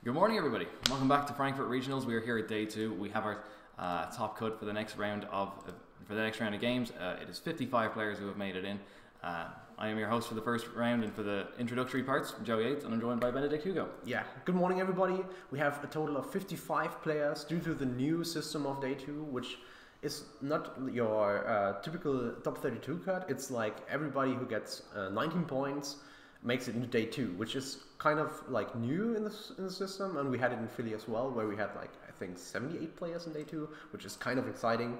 Good morning, everybody. Welcome back to Frankfurt Regionals. We are here at day 2. We have our top cut for the next round of games. It is 55 players who have made it in. I am your host for the first round, and for the introductory parts, Joe Yates, and I'm joined by Benedict Hugo. Yeah. Good morning, everybody. We have a total of 55 players due to the new system of day 2, which is not your typical top 32 cut. It's like everybody who gets 19 points makes it into day 2, which is kind of like new in the system, and we had it in Philly as well, where we had like I think 78 players in day 2, which is kind of exciting,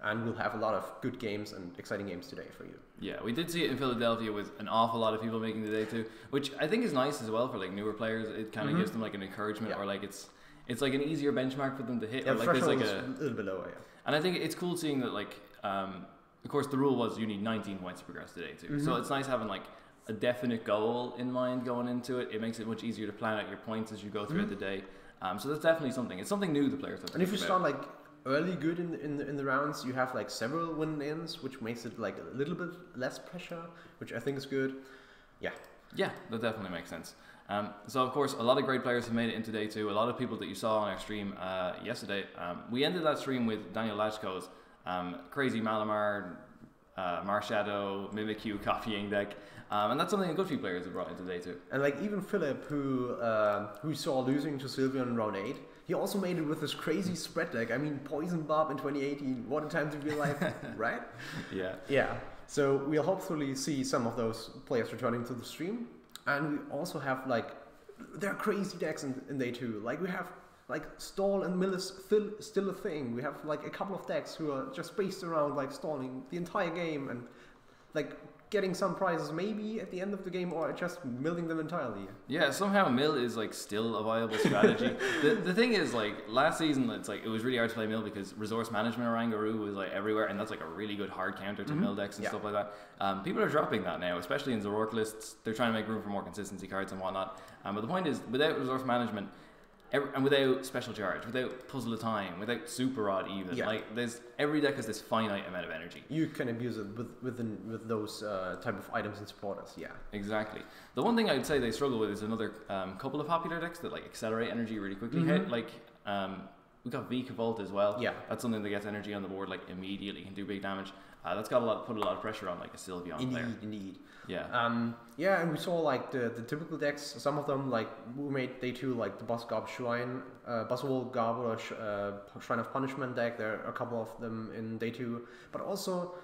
and we'll have a lot of good games and exciting games today for you. Yeah, we did see it in Philadelphia with an awful lot of people making the day 2, which I think is nice as well for like newer players. It kind of gives them like an encouragement, or like it's like an easier benchmark for them to hit. Yeah, or like there's like a little bit lower. Yeah. And I think it's cool seeing that like of course the rule was you need 19 points to progress to day 2, so it's nice having like a definite goal in mind going into it. It makes it much easier to plan out your points as you go throughout the day. So that's definitely something. It's something new the players have to And if you think start about. like early good in the rounds, you have like several win-ins, which makes it like a little bit less pressure, which I think is good. Yeah. Yeah, that definitely makes sense. So of course, a lot of great players have made it into day 2. A lot of people that you saw on our stream yesterday. We ended that stream with Daniel Lachko's crazy Malamar, Marshadow, Mimikyu copying deck. And that's something a good few players have brought into day 2. And like even Philip, who saw losing to Sylvian in round 8, he also made it with this crazy spread deck. I mean, Poison Bob in 2018, what a time to be alive, right? Yeah. Yeah. So we'll hopefully see some of those players returning to the stream. And we also have like, there are crazy decks in day 2. Like we have like stall and mill is still a thing. We have like a couple of decks who are just based around like stalling the entire game and like getting some prizes maybe at the end of the game, or just milling them entirely. Yeah, somehow mill is like still a viable strategy. the thing is, like last season, it's like it was really hard to play mill because resource management Orangaroo was like everywhere, and that's like a really good hard counter to mill decks and stuff like that. People are dropping that now, especially in Zork lists. They're trying to make room for more consistency cards and whatnot. But the point is, without resource management, and without special charge, without puzzle of time, without super rod even, like every deck has this finite amount of energy. You can abuse it with those type of items and supporters. Yeah, exactly. The one thing I'd say they struggle with is another couple of popular decks that like accelerate energy really quickly. Like we got V Volt as well. Yeah, that's something that gets energy on the board like immediately, can do big damage. That's got put a lot of pressure on like a Sylveon player. Indeed. Yeah. Yeah, and we saw like the typical decks. Some of them like we made day 2, like the Buzzgob Shrine, Buzzwole Garb or Shrine of Punishment deck. There are a couple of them in day 2, but also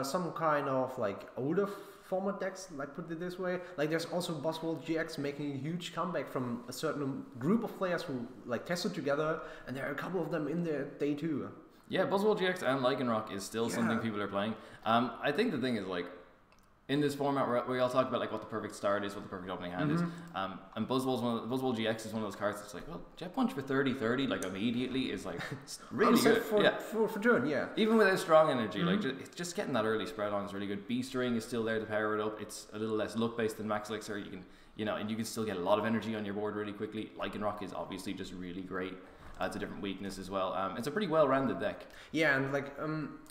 some kind of like older format decks. Like put it this way, like there's also Buzzwole GX making a huge comeback from a certain group of players who like tested together, and there are a couple of them in there day 2. Yeah, Buzzwole GX and Lycanroc is still something people are playing. I think the thing is like, in this format we all talk about like what the perfect start is, what the perfect opening hand is, and Buzzwole GX is one of those cards that's like, well, Jet Punch for 30-30 like immediately is like really good for turn, even without strong energy. Like just getting that early spread on is really good. B-String is still there to power it up. It's a little less luck based than Max Elixir. You can and you can still get a lot of energy on your board really quickly. Lycanroc is obviously just really great. It's a different weakness as well. It's a pretty well-rounded deck. Yeah, and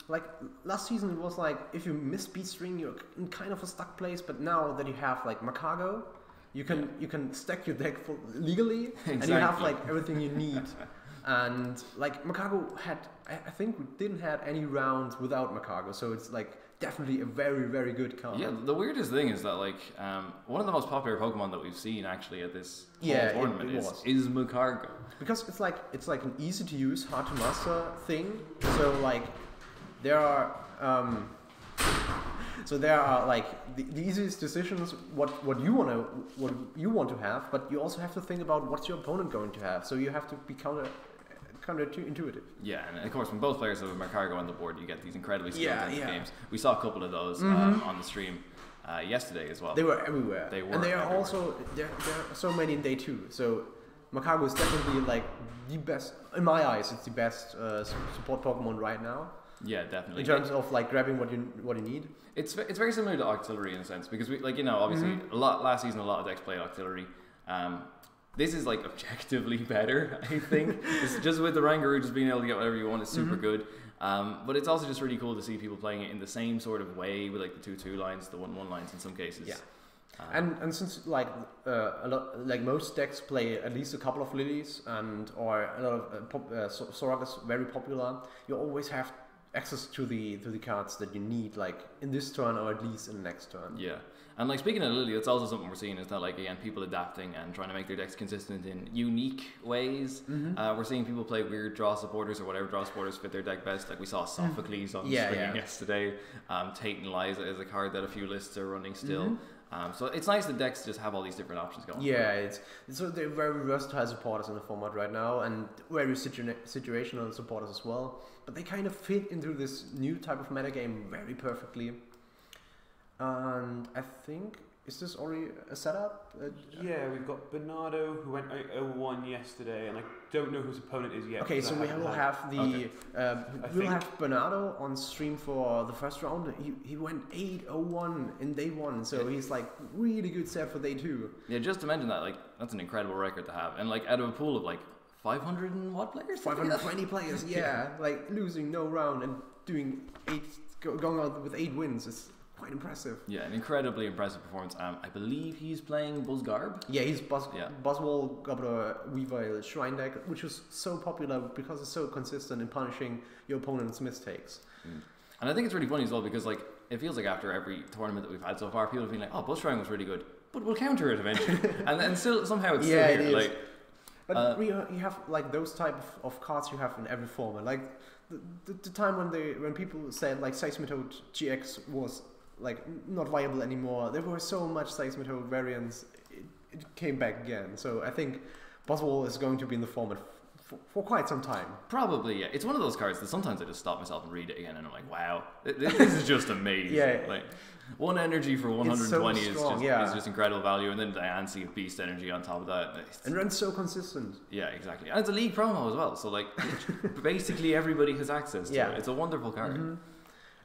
like last season it was like if you miss beat string you're in kind of a stuck place, but now that you have like Macago, you can stack your deck legally, and you have like everything you need. And like Macago had, I think we didn't have any rounds without Macago, so it's like definitely a very, very good card. Yeah, the weirdest thing is that like one of the most popular Pokemon that we've seen actually at this tournament is Macargo. Because it's like an easy to use, hard to master thing. So like there are like the easiest decisions what you want to have, but you also have to think about what's your opponent going to have. So you have to be counterintuitive. Yeah, and of course when both players have a Macargo on the board, you get these incredibly skilled games. We saw a couple of those on the stream yesterday as well. They were everywhere. And there are also there are so many in day 2. So Macago is definitely like the best, in my eyes. It's the best support Pokemon right now. Yeah, definitely. In terms of like grabbing what you need. It's very similar to Octillery in a sense, because we obviously last season a lot of decks played Octillery. This is like objectively better, I think. It's just with the Rangaroo just being able to get whatever you want is super good. But it's also just really cool to see people playing it in the same sort of way with like the 2-2 lines, the 1-1 lines in some cases. Yeah. And since like a lot, like most decks play at least a couple of lilies, or a lot of Sorag is very popular, you always have access to the cards that you need, like in this turn or at least in the next turn. Yeah. And like speaking of Lily, that's also something we're seeing is that like again people adapting and trying to make their decks consistent in unique ways. We're seeing people play weird draw supporters or whatever draw supporters fit their deck best. Like we saw Sophocles on screen yesterday. Tate and Liza is a card that a few lists are running still. So it's nice that decks just have all these different options going. Yeah, it's so they're very versatile supporters in the format right now, and very situational supporters as well. But they kind of fit into this new type of metagame very perfectly. And I think, is this already a setup? Yeah, we've got Bernado who went 0-1 yesterday, and I don't know who his opponent is yet. Okay, so we will have the we'll have Bernado on stream for the first round. He went 8-0-1 in day one, so he's like really good set for day two. Yeah, just to mention that, like that's an incredible record to have, and like out of a pool of like 500 and what players? 520 players, yeah, like losing no round and doing going out with 8 wins is quite impressive. Yeah, an incredibly impressive performance. I believe he's playing Buzzgarb. Yeah, he's Buzzwole, Gobbler, Weavile, Shrine deck, which was so popular because it's so consistent in punishing your opponent's mistakes. And I think it's really funny as well because like it feels like after every tournament that we've had so far, people have been like, "Oh, Buzz Shrine was really good, but we'll counter it eventually," and then still somehow it's still here. It is. Like, but you have like those type of cards you have in every format. Like the time when people said like Seismitoad GX was like not viable anymore. There were so much Seismitoad variants. It came back again. So I think Buzzwole is going to be in the format for quite some time. Probably, yeah. It's one of those cards that sometimes I just stop myself and read it again, and I'm like, wow, this is just amazing. Yeah. Like 1 energy for 120 so strong, is just incredible value, and then Diancie of Beast energy on top of that. And runs so consistent. Yeah, exactly. And it's a league promo as well, so like basically everybody has access to it. It's a wonderful card.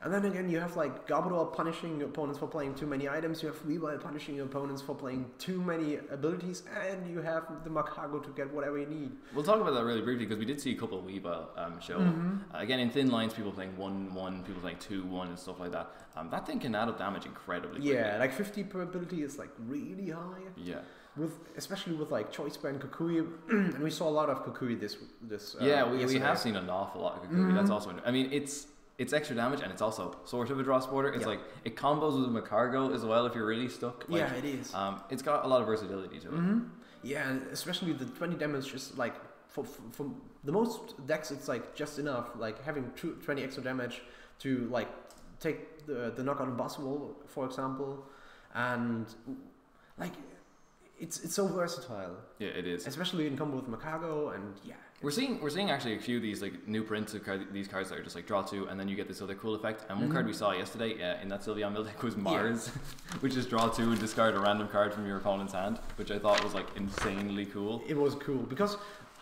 And then again, you have like Garbodor punishing your opponents for playing too many items, you have Weavile punishing your opponents for playing too many abilities, and you have the Macago to get whatever you need. We'll talk about that really briefly because we did see a couple of Weavile show. Again, in thin lines, people playing 1-1, people playing 2-1 and stuff like that. That thing can add up damage incredibly quickly. Yeah, like 50 per ability is like really high. Yeah. Especially with like Choice Band Kukui, and we saw a lot of Kukui this we have seen an awful lot of Kukui. That's also, I mean, it's extra damage and it's also sort of a draw supporter. It's like it combos with Macargo as well if you're really stuck. Like, yeah, it is. It's got a lot of versatility to it. Yeah, and especially the 20 damage is like for the most decks it's like just enough. Like having 20 extra damage to like take the knock on Buzzwole, for example, and like it's so versatile. Yeah, it is. Especially in combo with Macago, and yeah. We're seeing actually a few of these like new prints of these cards that are just like draw 2 and then you get this other cool effect. And one card we saw yesterday in that Sylveon Mill deck was Mars, which is draw 2 and discard a random card from your opponent's hand, which I thought was like insanely cool. It was cool because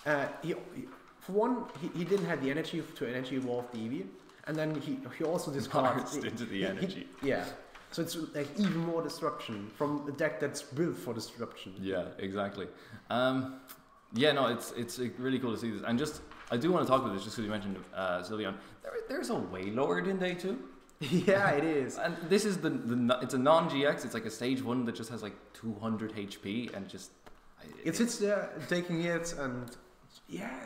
for one, he didn't have the energy to energy evolve the Eevee, and then he also discards into the energy. So it's like even more disruption from a deck that's built for disruption. Yeah, exactly. It's really cool to see this. And just, I do want to talk about this just because you mentioned Sylveon. There's a Wailord in day 2. Yeah, it is. And this is it's a non-GX. It's like a stage 1 that just has like 200 HP and just... It sits there taking hits and yeah,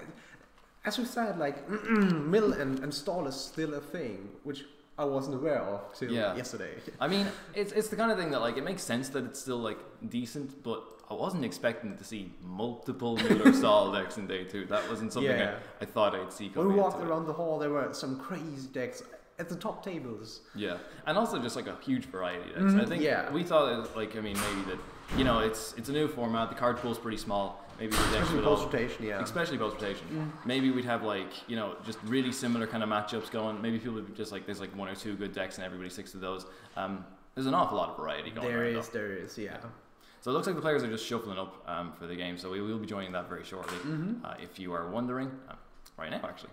as we said, like Mill and Stall is still a thing, which I wasn't aware of till yesterday. I mean, it's the kind of thing that like it makes sense that it's still like decent, but I wasn't expecting to see multiple Miller Stall decks in day 2. That wasn't something I thought I'd see coming. When we walked around the hall, there were some crazy decks at the top tables. Yeah, and also just like a huge variety of decks. I think we thought it was like, I mean, maybe that, you know, it's a new format. The card pool's pretty small. Maybe the decks would especially post rotation. Maybe we'd have like, you know, just really similar kind of matchups going. Maybe people would be just like, there's like 1 or 2 good decks and everybody sticks to those. There's an awful lot of variety going on. There is, yeah. So it looks like the players are just shuffling up for the game. So we will be joining that very shortly. If you are wondering, right now actually.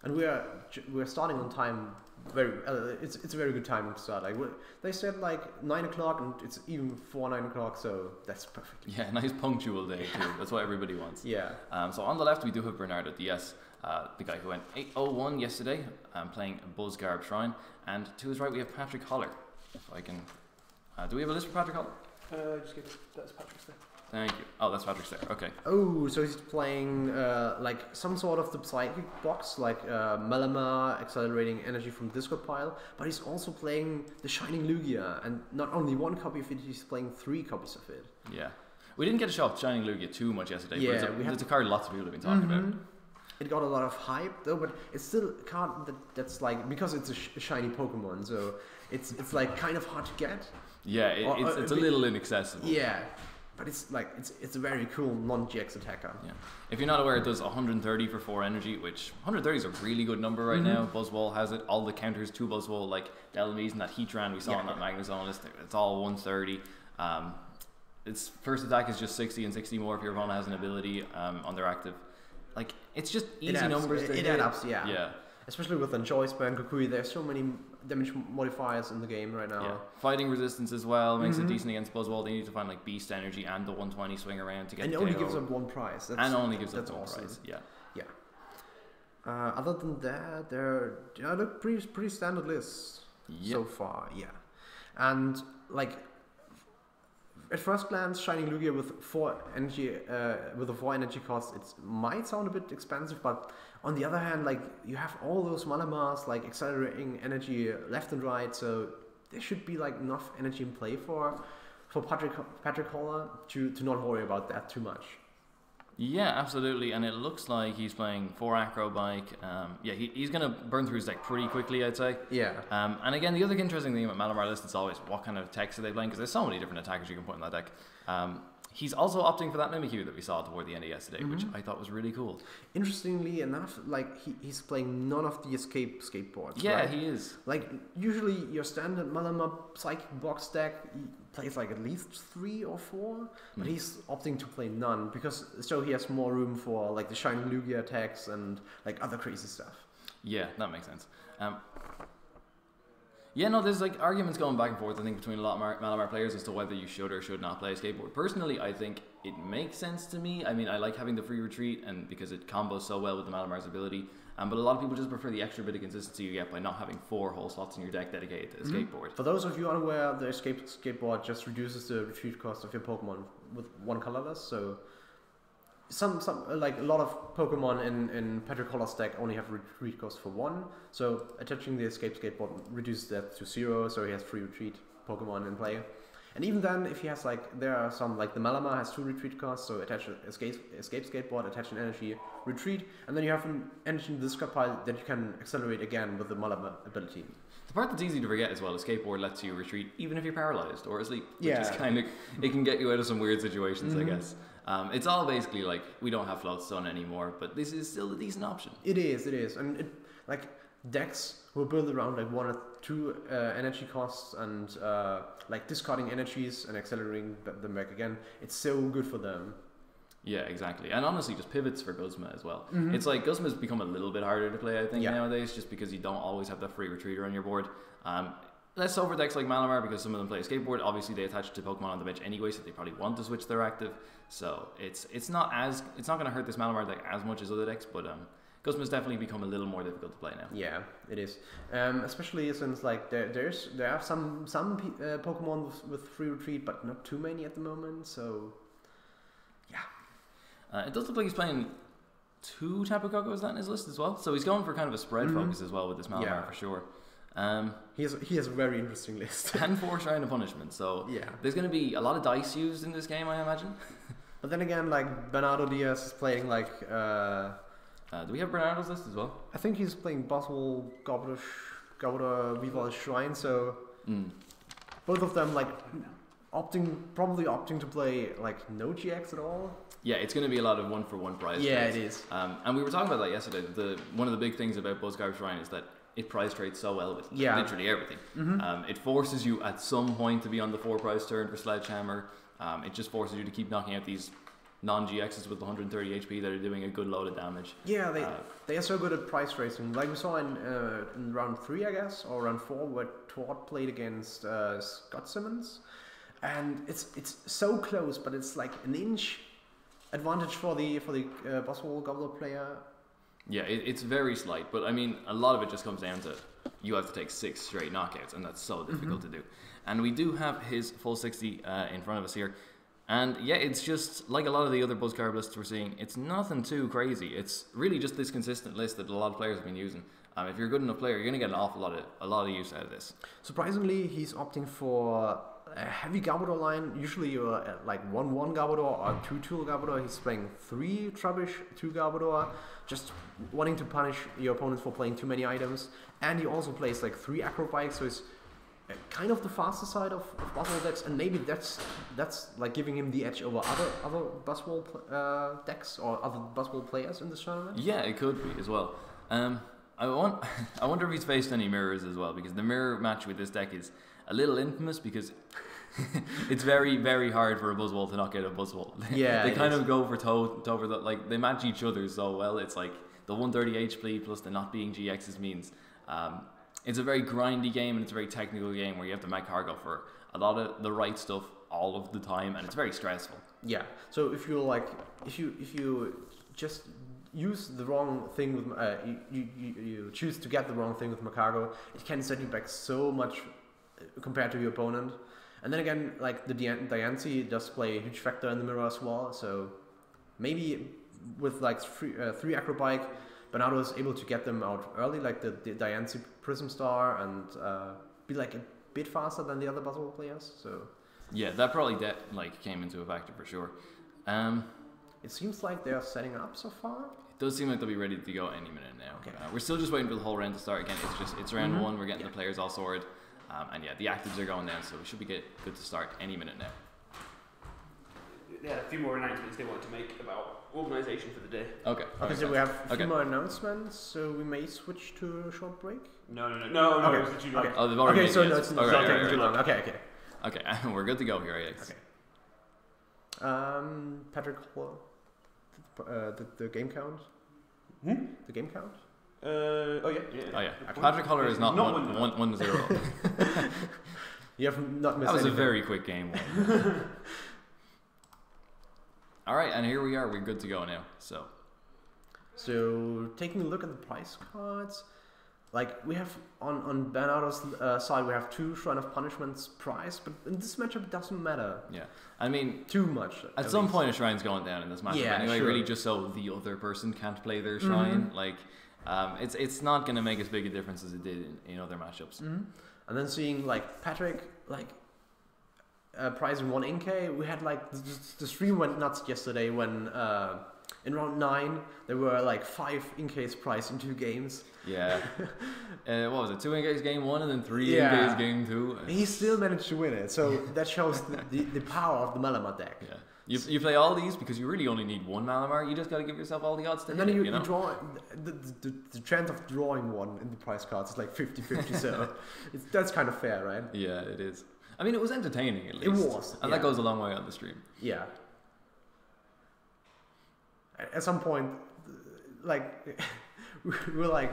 And we're starting on time. It's a very good time to start. Like they said, like 9 o'clock, and it's even before 9 o'clock, so that's perfect. Yeah, nice punctual day too. That's what everybody wants. Yeah. So on the left we do have Bernardo DS, the guy who went 8-0-1 yesterday, playing Buzzgarb Shrine, and to his right we have Patrik Holler. If I can Do we have a list for Patrik Holler? Just give that's Patrick's there. Thank you. Oh, that's Patrick's there. Okay. Oh, so he's playing like some sort of the psychic box, like Malamar accelerating energy from Discord pile, but he's also playing the Shining Lugia, and not only one copy of it, he's playing 3 copies of it. Yeah. We didn't get a shot Shining Lugia too much yesterday, Yeah, but it's a card lots of people have been talking about. It got a lot of hype though, but it's still a card that's like, because it's a shiny Pokemon, so it's like kind of hard to get. Yeah, it's a little inaccessible. Yeah, but it's like it's a very cool non-GX attacker. Yeah. If you're not aware, it does 130 for 4 energy, which 130 is a really good number right now. Buzzwole has it. All the counters to Buzzwole, like Delmise and that Heatran we saw on that Magnezone list, it's all 130. Its first attack is just 60 and 60 more if your opponent has an ability on their active. Like, it's just easy numbers. It adds up, yeah. Yeah. Especially with Enjoy and Kukui, there's so many damage modifiers in the game right now. Yeah. Fighting resistance as well makes it decent against Buzzwole. They need to find like Beast Energy and the 120 swing around to get. And it only gives up 1 prize. And only gives up 1 awesome. prize. Yeah. Yeah. Other than that, they're pretty standard lists so far. Yeah. And like, at first glance, Shining Lugia with 4 energy, with a 4 energy cost, it might sound a bit expensive, but on the other hand, like, you have all those Malamars like accelerating energy left and right, so there should be like enough energy in play for Patrik Holler to not worry about that too much. Yeah, absolutely, and it looks like he's playing 4 Acro Bike. Yeah, he's going to burn through his deck pretty quickly, I'd say. Yeah. And again, the other interesting thing about Malamar list is always what kind of techs are they playing, because there's so many different attackers you can put in that deck. He's also opting for that Mimikyu that we saw toward the end of yesterday, which I thought was really cool. Interestingly enough, like he's playing none of the escape skateboards. Yeah, right? he is. Like, usually your standard Malamar Psychic box deck plays like at least 3 or 4, but he's opting to play none because so he has more room for like the Shining Lugia attacks and like other crazy stuff. Yeah, that makes sense. Yeah, no, there's like arguments going back and forth, I think, between a lot of Malamar players as to whether you should or should not play a skateboard. Personally, I think it makes sense to me. I mean, I like having the free retreat and because it combos so well with the Malamar's ability. But a lot of people just prefer the extra bit of consistency you get by not having 4 whole slots in your deck dedicated to a skateboard. For those of you unaware, the skateboard just reduces the retreat cost of your Pokemon with 1 colorless, so some like a lot of Pokemon in Patrik Holler's deck only have retreat cost for 1, so attaching the escape skateboard reduces that to 0, so he has free retreat Pokemon in play. And even then, if he has like, there are some like the Malamar has 2 retreat costs, so attach an escape skateboard, attach an energy retreat, and then you have an energy in the discard pile that you can accelerate again with the Malamar ability. The part that's easy to forget as well, a skateboard lets you retreat even if you're paralyzed or asleep, which Yeah. is kind of, it can get you out of some weird situations, I guess. It's all basically like, we don't have Float Stone anymore, but this is still a decent option. It is, and it, like, decks were built around like 1 or 2 energy costs and like discarding energies and accelerating them back again. It's so good for them. Yeah, exactly. And honestly, just pivots for Guzma as well. It's like Guzma's become a little bit harder to play, I think, nowadays, just because you don't always have that free retreater on your board. Less so for decks like Malamar because some of them play a skateboard. Obviously, they attach to Pokemon on the bench anyway, so they probably want to switch their active. So it's not going to hurt this Malamar deck as much as other decks, but Guzma's definitely become a little more difficult to play now. Yeah, it is. Especially since like there are some Pokemon with free retreat, but not too many at the moment. So yeah, it does look like he's playing 2 Tapu Koko, is that in his list as well? So he's going for kind of a spread focus as well with this Malamar for sure. he has a very interesting list. And 4 Shrine of Punishment, so yeah, there's going to be a lot of dice used in this game, I imagine. But then again, like Bernado Diaz is playing like. Do we have Bernado's list as well? I think he's playing Buzzwole, Gobble, Viva Shrine, so both of them like probably opting to play like no GX at all. Yeah, it's going to be a lot of 1-for-1 prize trades. It is. And we were talking about that yesterday. One of the big things about Buzzwole Shrine is that it prize trades so well with literally everything. It forces you at some point to be on the 4 prize turn for Sledgehammer. It just forces you to keep knocking out these non-GXs with 130 HP that are doing a good load of damage. Yeah, they are so good at price racing. Like we saw in round 3, I guess, or round 4, where Todd played against Scott Simmons, and it's so close, but it's like an inch advantage for the Buzzwole Gobbler player. Yeah, it's very slight, but I mean, a lot of it just comes down to you have to take 6 straight knockouts, and that's so difficult to do. And we do have his full 60 in front of us here. And yeah, it's just like a lot of the other Buzzcard lists we're seeing, it's nothing too crazy. It's really just this consistent list that a lot of players have been using. If you're a good enough player, you're going to get an awful lot of use out of this. Surprisingly, he's opting for a heavy Garbodor line. Usually you're at like 1-1 Garbodor or 2-2 Garbodor. He's playing 3 Trubbish, 2 Garbodor, just wanting to punish your opponents for playing too many items. And he also plays like 3 Acrobikes, so he's kind of the faster side of Buzzwole decks, and maybe that's like giving him the edge over other Buzzwole decks or other Buzzwole players in this tournament. Yeah, it could be as well. I wonder if he's faced any mirrors as well, because the mirror match with this deck is a little infamous because it's very, very hard for a Buzzwole to knock out a Buzzwole. Yeah, they kind of go for toe for the, like they match each other so well. It's like the 130 HP plus the not being GXs means. It's a very grindy game, and it's a very technical game where you have to make cargo for a lot of the right stuff all of the time, and it's very stressful. Yeah. So if you just use the wrong thing with you choose to get the wrong thing with Macargo, it can set you back so much compared to your opponent. And then again, like the Diancie does play a huge factor in the mirror as well. So maybe with like 3 Acrobike, Bernado is able to get them out early, like the Diancie Prism Star, and be like a bit faster than the other Buzzwole players. So yeah, that probably came into a factor for sure. It seems like they're setting up so far. It does seem like they'll be ready to go any minute now. Okay. We're still just waiting for the whole round to start again. It's round 1. We're getting the players all sorted, and yeah, the actives are going down, so we should be good to start any minute now. Yeah, a few more announcements they want to make about organisation for the day. Okay. Okay, so we have a few more announcements, so we may switch to a short break. No. Okay. It's literally like, Oh, they've already Okay, made so it, no, yes. it's not taking too long. Okay. Okay, we're good to go here, Alex. Okay. Patrik, the game count. The game count. Oh yeah. Patrik Holler is not 1-0. You have not missed. That was anything. a very quick game. All right, and here we are. We're good to go now. So taking a look at the price cards, like we have on Bernado's side, we have 2 Shrine of Punishments price, but in this matchup it doesn't matter. Yeah, I mean, too much. At some point, a shrine's going down in this matchup. Yeah, anyway, sure. really, just so the other person can't play their shrine. Like, it's not going to make as big a difference as it did in other matchups. And then seeing like Patrik prize in 1 Inkay, we had like the stream went nuts yesterday when in round 9 there were like 5 Inkays prize in 2 games. Yeah. What was it? 2 Inkays game 1 and then 3 Yeah. Inkays game 2. He still managed to win it, so that shows the power of the Malamar deck. Yeah. You play all these because you really only need 1 Malamar. You just got to give yourself all the odds to And hit then it, you know? draw the chance of drawing 1 in the prize cards is like 50-50, so that's kind of fair, right? Yeah, it is. I mean, it was entertaining at least. It was, And that goes a long way on the stream. Yeah. At some point, like, we were like,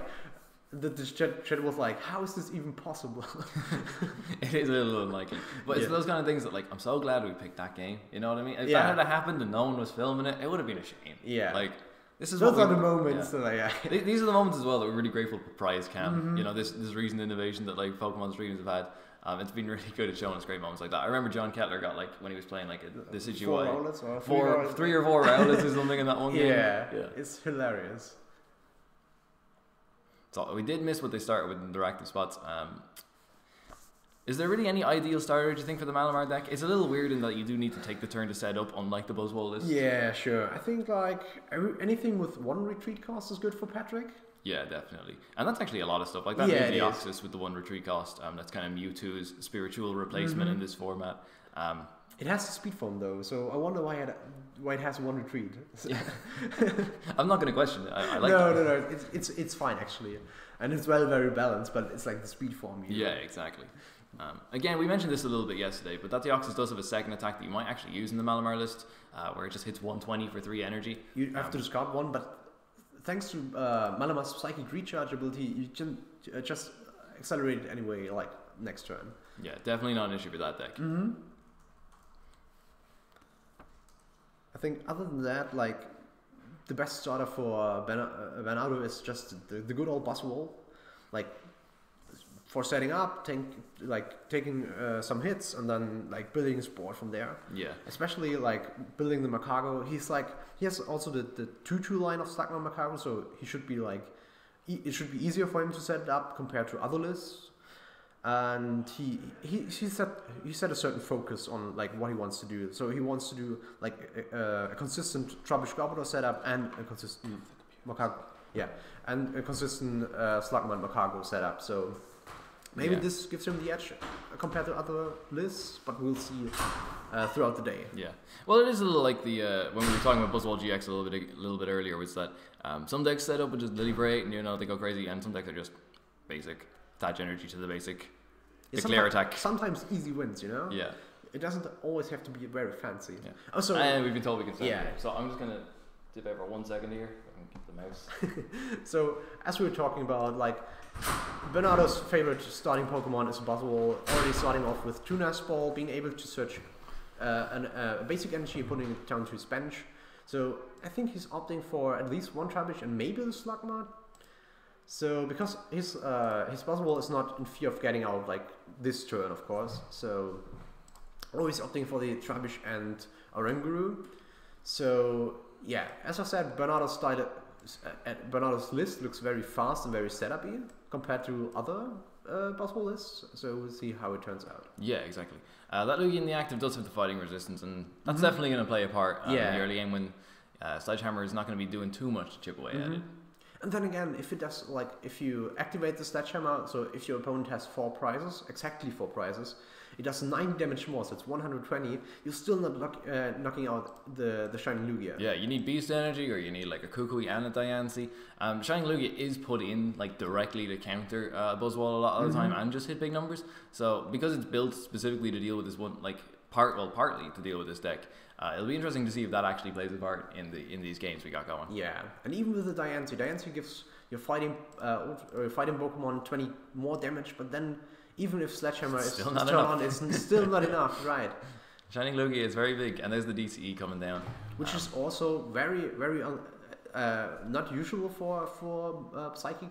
the chat was like, how is this even possible? It is a little unlikely. But it's those kind of things that, like, I'm so glad we picked that game. You know what I mean? If that had happened and no one was filming it, it would have been a shame. Yeah. Like, this is Those are the moments that These are the moments as well that we're really grateful for Prize Cam. You know, this recent innovation that, like, Pokemon streams have had. It's been really good at showing us great moments like that. I remember John Kettler got, like, when he was playing, like, this is 4 Rowlets or 3 or 4 Rowlets or something in that one game. Yeah, it's hilarious. So we did miss what they started with in their active spots. Is there really any ideal starter, do you think, for the Malamar deck? It's a little weird in that you do need to take the turn to set up, unlike the Buzzwole list. Yeah, sure. I think, like, anything with 1 retreat cost is good for Patrik. Yeah, definitely. And that's actually a lot of stuff. Like that is the Oxus with the 1 retreat cost. That's kind of Mewtwo's spiritual replacement in this format. It has a speed form though, so I wonder why it has 1 retreat. I'm not going to question it. I like no, that. No. It's fine actually, and it's very balanced. But it's like the speed form. Yeah, exactly. Again, we mentioned this a little bit yesterday, but that Deoxys does have a second attack that you might actually use in the Malamar list, where it just hits 120 for 3 energy. You have to discard 1, but thanks to Malamar's Psychic Recharge ability, you can just accelerate it anyway, like next turn. Yeah, definitely not an issue for that deck. I think other than that, like the best starter for Bernado is just the good old Buzzwole, like for setting up, taking some hits and then like building his board from there. Yeah. Especially like building the Macago. He has also the 2/2 line of Slugma Macago, so he should be like it should be easier for him to set it up compared to other lists. And he set a certain focus on like what he wants to do. So he wants to do like a consistent Trubbish Gobbler setup and a consistent Macago. Yeah, and a consistent Slugman Macago setup. So maybe this gives him the edge compared to other lists, but we'll see throughout the day. Yeah. Well, it is a little like the when we were talking about Buzzwole GX a little bit earlier, was that some decks set up with just Lily and they go crazy, and some decks are just basic. Attach energy to the basic declare attack. Sometimes easy wins, Yeah. It doesn't always have to be very fancy. Yeah. Also, and we've been told we can set yeah. it. So I'm just gonna dip out for 1 second here. I can keep the mouse. So as we were talking about, like Bernado's favorite starting Pokemon is Buzzwole, already starting off with Tunas Ball, being able to search a basic energy and putting it down to his bench. So I think he's opting for at least one Trubbish and maybe the Slugma. So because his Buzzwole is not in fear of getting out like this turn, of course. So always opting for the Trubbish and Oranguru. So yeah, as I said, Bernado's list looks very fast and very setup-y compared to other Buzzwole lists. So we'll see how it turns out. Yeah, exactly. That Lugia in the active does have the fighting resistance, and that's definitely going to play a part in the early game when Sledgehammer is not going to be doing too much to chip away at it. And then again, if you activate the Sledgehammer, so if your opponent has exactly 4 prizes, it does 9 damage more, so it's 120. You're still not knocking out the Shining Lugia. Yeah, you need Beast Energy, or you need like a Kukui and a Diancie. Shining Lugia is put in like directly to counter Buzzwole a lot of the time and just hit big numbers. So because it's built specifically to deal with this one, partly to deal with this deck. It'll be interesting to see if that actually plays a part in these games we got going. Yeah, and even with the Diancie gives your fighting Pokemon 20 more damage, but then even if Sledgehammer is turned on, it's still not enough, right? Shining Lugia is very big, and there's the DCE coming down, which is also very, very not usual for Psychic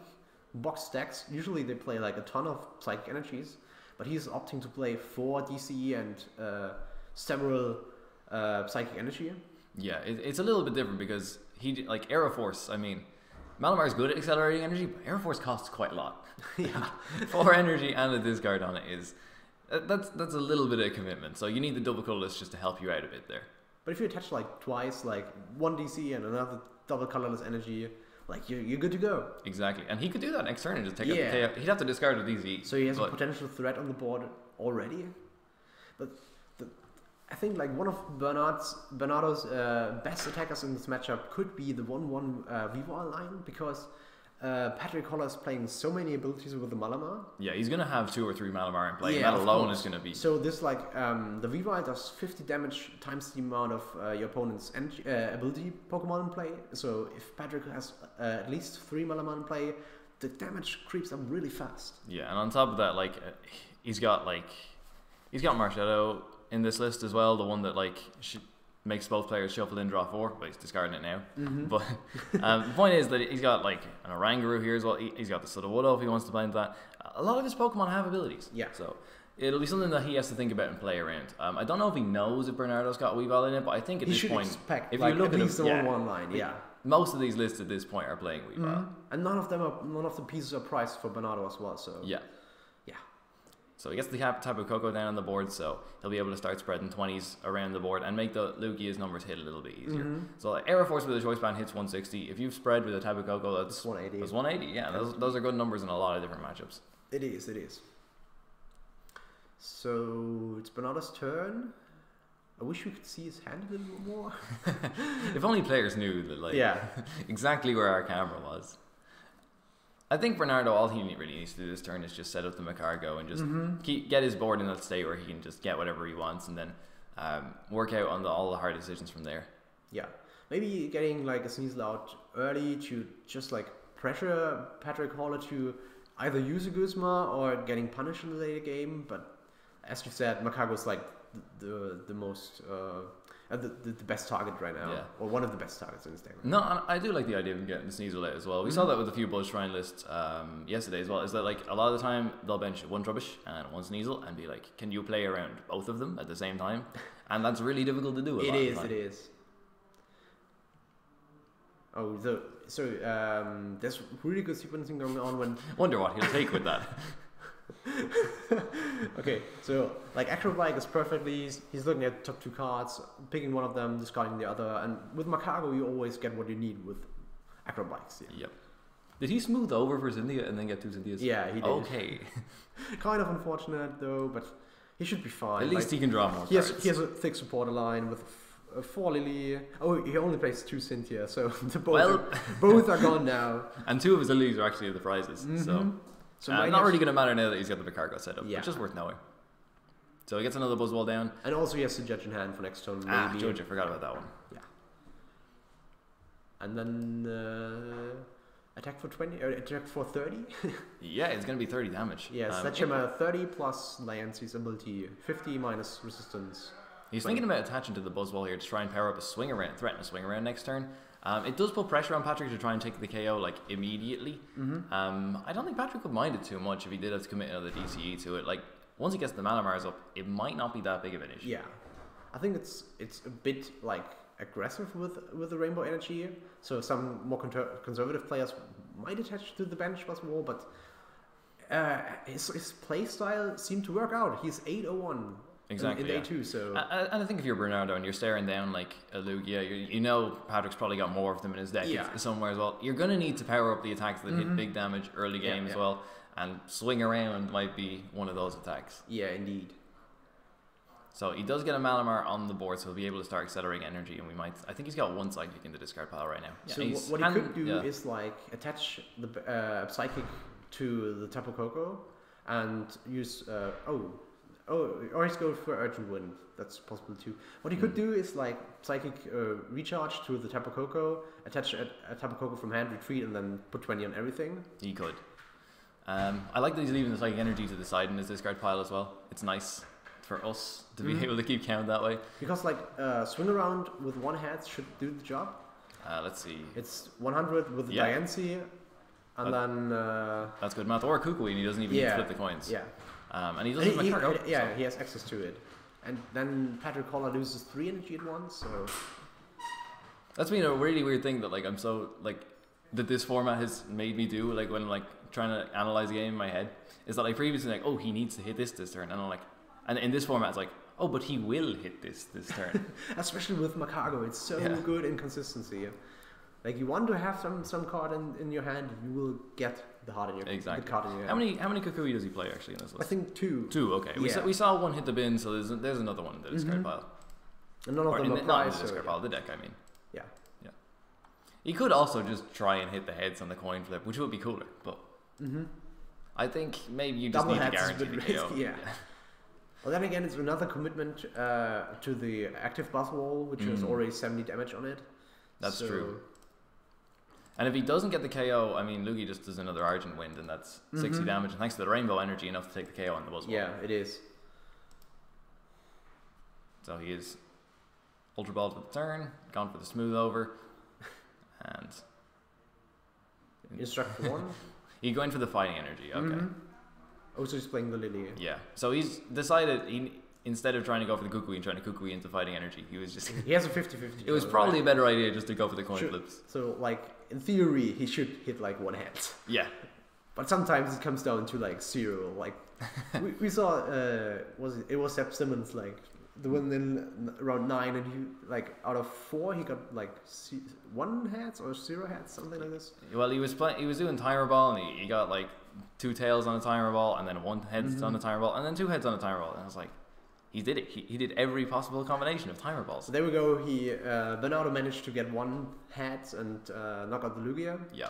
box decks. Usually they play like a ton of Psychic energies, but he's opting to play 4 DCE and several Psychic energy. Yeah, it's a little bit different because he like Aeroforce. I mean, Malamar's good at accelerating energy, but Aeroforce costs quite a lot. Yeah, 4 energy and a discard on it is that's a little bit of commitment. So you need the double colorless just to help you out a bit there. But if you attach like twice, like 1 DC and another double colorless energy, like you're good to go. Exactly, and he could do that next turn and just take out the KO. He'd have to discard a DZ. So he has a potential threat on the board already. But I think like one of Bernado's best attackers in this matchup could be the 1/1 Weavile line, because Patrik Holler is playing so many abilities with the Malamar. Yeah, he's gonna have 2 or 3 Malamar in play. Yeah, that alone is gonna be. So this the Weavile does 50 damage times the amount of your opponent's ability Pokemon in play. So if Patrik has at least 3 Malamar in play, the damage creeps up really fast. Yeah, and on top of that, he's got Marshadow in this list as well, the one that makes both players shuffle in, draw 4, but he's discarding it now. But the point is that he's got like an Oranguru here as well. He's got the Sudowoodo if he wants to play into that. A lot of his Pokemon have abilities. Yeah. So it'll be something that he has to think about and play around. I don't know if he knows if Bernardo's got Weavile in it, but I think at this point, if you look at least the 1/1 line, most of these lists at this point are playing Weavile. And none of the pieces are priced for Bernado as well. So yeah. So he gets the Tapu Koko down on the board, so he'll be able to start spreading 20s around the board and make the Lugia's numbers hit a little bit easier. So Aeroforce with a choice band hits 160. If you've spread with a Tapu Koko, that's 180. That's 180. Yeah, those are good numbers in a lot of different matchups. It is. So it's Bernado's turn. I wish we could see his hand a little bit more. If only players knew that, exactly where our camera was. I think Bernardo, all he really needs to do this turn is just set up the Macargo and just get his board in that state where he can just get whatever he wants, and then work out on all the hard decisions from there. Yeah, maybe getting like a Sneasel out early to just like pressure Patrik Holler to either use a Guzma or getting punished in the later game. But as you said, Macargo is like the most the best target right now, or one of the best targets in this deck. No, I do like the idea of getting the Sneasel out as well. We saw that with a few Buzz Shrine lists yesterday as well. Is that like a lot of the time they'll bench one Trubbish and one Sneasel and be like, can you play around both of them at the same time? And that's really difficult to do. It is. Oh, so there's really good sequencing going on when. Wonder what he'll take with that. Okay, so like Acrobike is perfectly. He's looking at top 2 cards, picking one of them, discarding the other, and with Macago you always get what you need with Acrobikes. Yeah. Yep. Did he smooth over for Cynthia and then get 2 Cynthias? Yeah, he did. Okay. Kind of unfortunate though, but he should be fine. At least he can draw more cards. He has a thick supporter line with 4 Lily. Oh, he only plays 2 Cynthia, so both are gone now. And 2 of his Lilies are actually the prizes, so not really going to matter now that he's got the Picargo set up, which is worth knowing. So he gets another Buzzwole down. And also he has the Judge in hand for next turn, maybe. Judge, I forgot about that one. Yeah. And then attack for 20, or attack for 30? Yeah, it's going to be 30 damage. Yeah, Sledgehammer 30 plus Lancey's ability, 50 minus resistance. He's thinking about attaching to the Buzzwole here to try and power up a swing around, threaten a swing around next turn. It does put pressure on Patrik to try and take the KO like immediately. I don't think Patrik would mind it too much if he did have to commit another DCE to it. Like once he gets the Malamars up, it might not be that big of an issue. Yeah, I think it's a bit like aggressive with the Rainbow Energy. So some more conservative players might attach to the bench Buzzwole, but his play style seemed to work out. He's 801. Exactly. In day 2, so. And I think if you're Bernado and you're staring down like a Lugia, you know Patrick's probably got more of them in his deck somewhere as well. You're going to need to power up the attacks that hit big damage early game as well. And swing around might be one of those attacks. Yeah, indeed. So he does get a Malamar on the board, so he'll be able to start accelerating energy. And I think he's got 1 Psychic in the discard pile right now. Yeah, so what he could do is like attach the Psychic to the Tapu Koko and use, or he's going for Urgent Wind. That's possible too. What he could do is like Psychic recharge to the Tapu Koko, attach a Tapu Koko from hand, retreat, and then put 20 on everything. He could. I like that he's leaving the Psychic energy to the side in his discard pile as well. It's nice for us to be able to keep count that way. Because like swing around with 1 hat should do the job. Let's see. It's 100 with the Diancie, and then that's good math. Or a Kukui, and he doesn't even need to flip the coins. Yeah. And he doesn't have a card. He has access to it. And then Patrik Holler loses 3 energy at once, so. That's been a really weird thing that like I'm so like that this format has made me do, like when I'm like trying to analyze a game in my head, is that like previously like, oh, he needs to hit this turn, and I'm like, and in this format it's like, oh, but he will hit this turn. Especially with Macago, it's so good in consistency. Like you want to have some card in your hand, you will get the card in your the card in your hand. How many Kukui does he play actually in this list? I think 2. 2, okay. Yeah. We saw 1 hit the bin, so there's another one in the discard pile. And none of them apply. Not in the discard pile, the deck, I mean. Yeah. Yeah. He could also just try and hit the heads on the coin flip, which would be cooler, but I think maybe you just need to guarantee the KO. Yeah. Well, then again, it's another commitment to the active Buzzwole, which has already 70 damage on it. That's true. And if he doesn't get the KO, I mean, Lugia just does another Argent Wind, and that's 60 damage. And thanks to the Rainbow Energy, enough to take the KO on the Buzzwole. Yeah, it is. So he is Ultra Ball for the turn, gone for the smooth over, and Instruct 1. He's going for the Fighting Energy. Okay. Oh, so he's playing the Lily. Yeah. So he's decided instead of trying to go for the Kukui and trying to Kukui into Fighting Energy, he was just. He has a 50-50. It was probably a better idea just to go for the coin flips. So like in theory, he should hit like 1 hand. Yeah. But sometimes it comes down to like 0. Like we saw, it was Sepp Simmons, like the one in round 9, and he like out of 4 he got like 1 hat or 0 hats, something like this. Well, he was doing timer ball, and he got like 2 tails on a timer ball, and then 1 head on a timer ball, and then 2 heads on a timer ball, and I was like, he did it. He did every possible combination of timer balls. So there we go. Bernado managed to get 1 hat and knock out the Lugia. Yeah.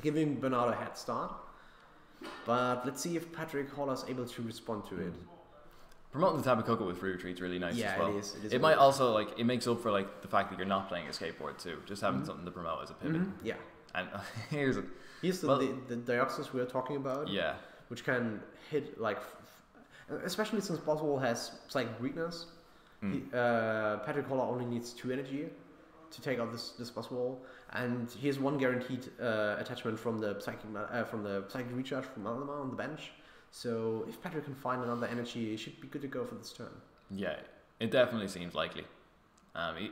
Giving Bernado a head start. But let's see if Patrik Holler is able to respond to it. Promoting the Tapu Koko with free retreat's really nice as well. It is. It might also like it makes up for like the fact that you're not playing a skateboard too. Just having something to promote as a pivot. Yeah. And here's the Deoxys we are talking about. Yeah. Which can hit like, especially since Buzzwole has Psychic Weakness. Patrik Holler only needs 2 energy to take out this Buzzwole, and he has 1 guaranteed attachment from the psychic recharge from Malamar on the bench. So if Patrik can find another energy, he should be good to go for this turn. Yeah, it definitely seems likely.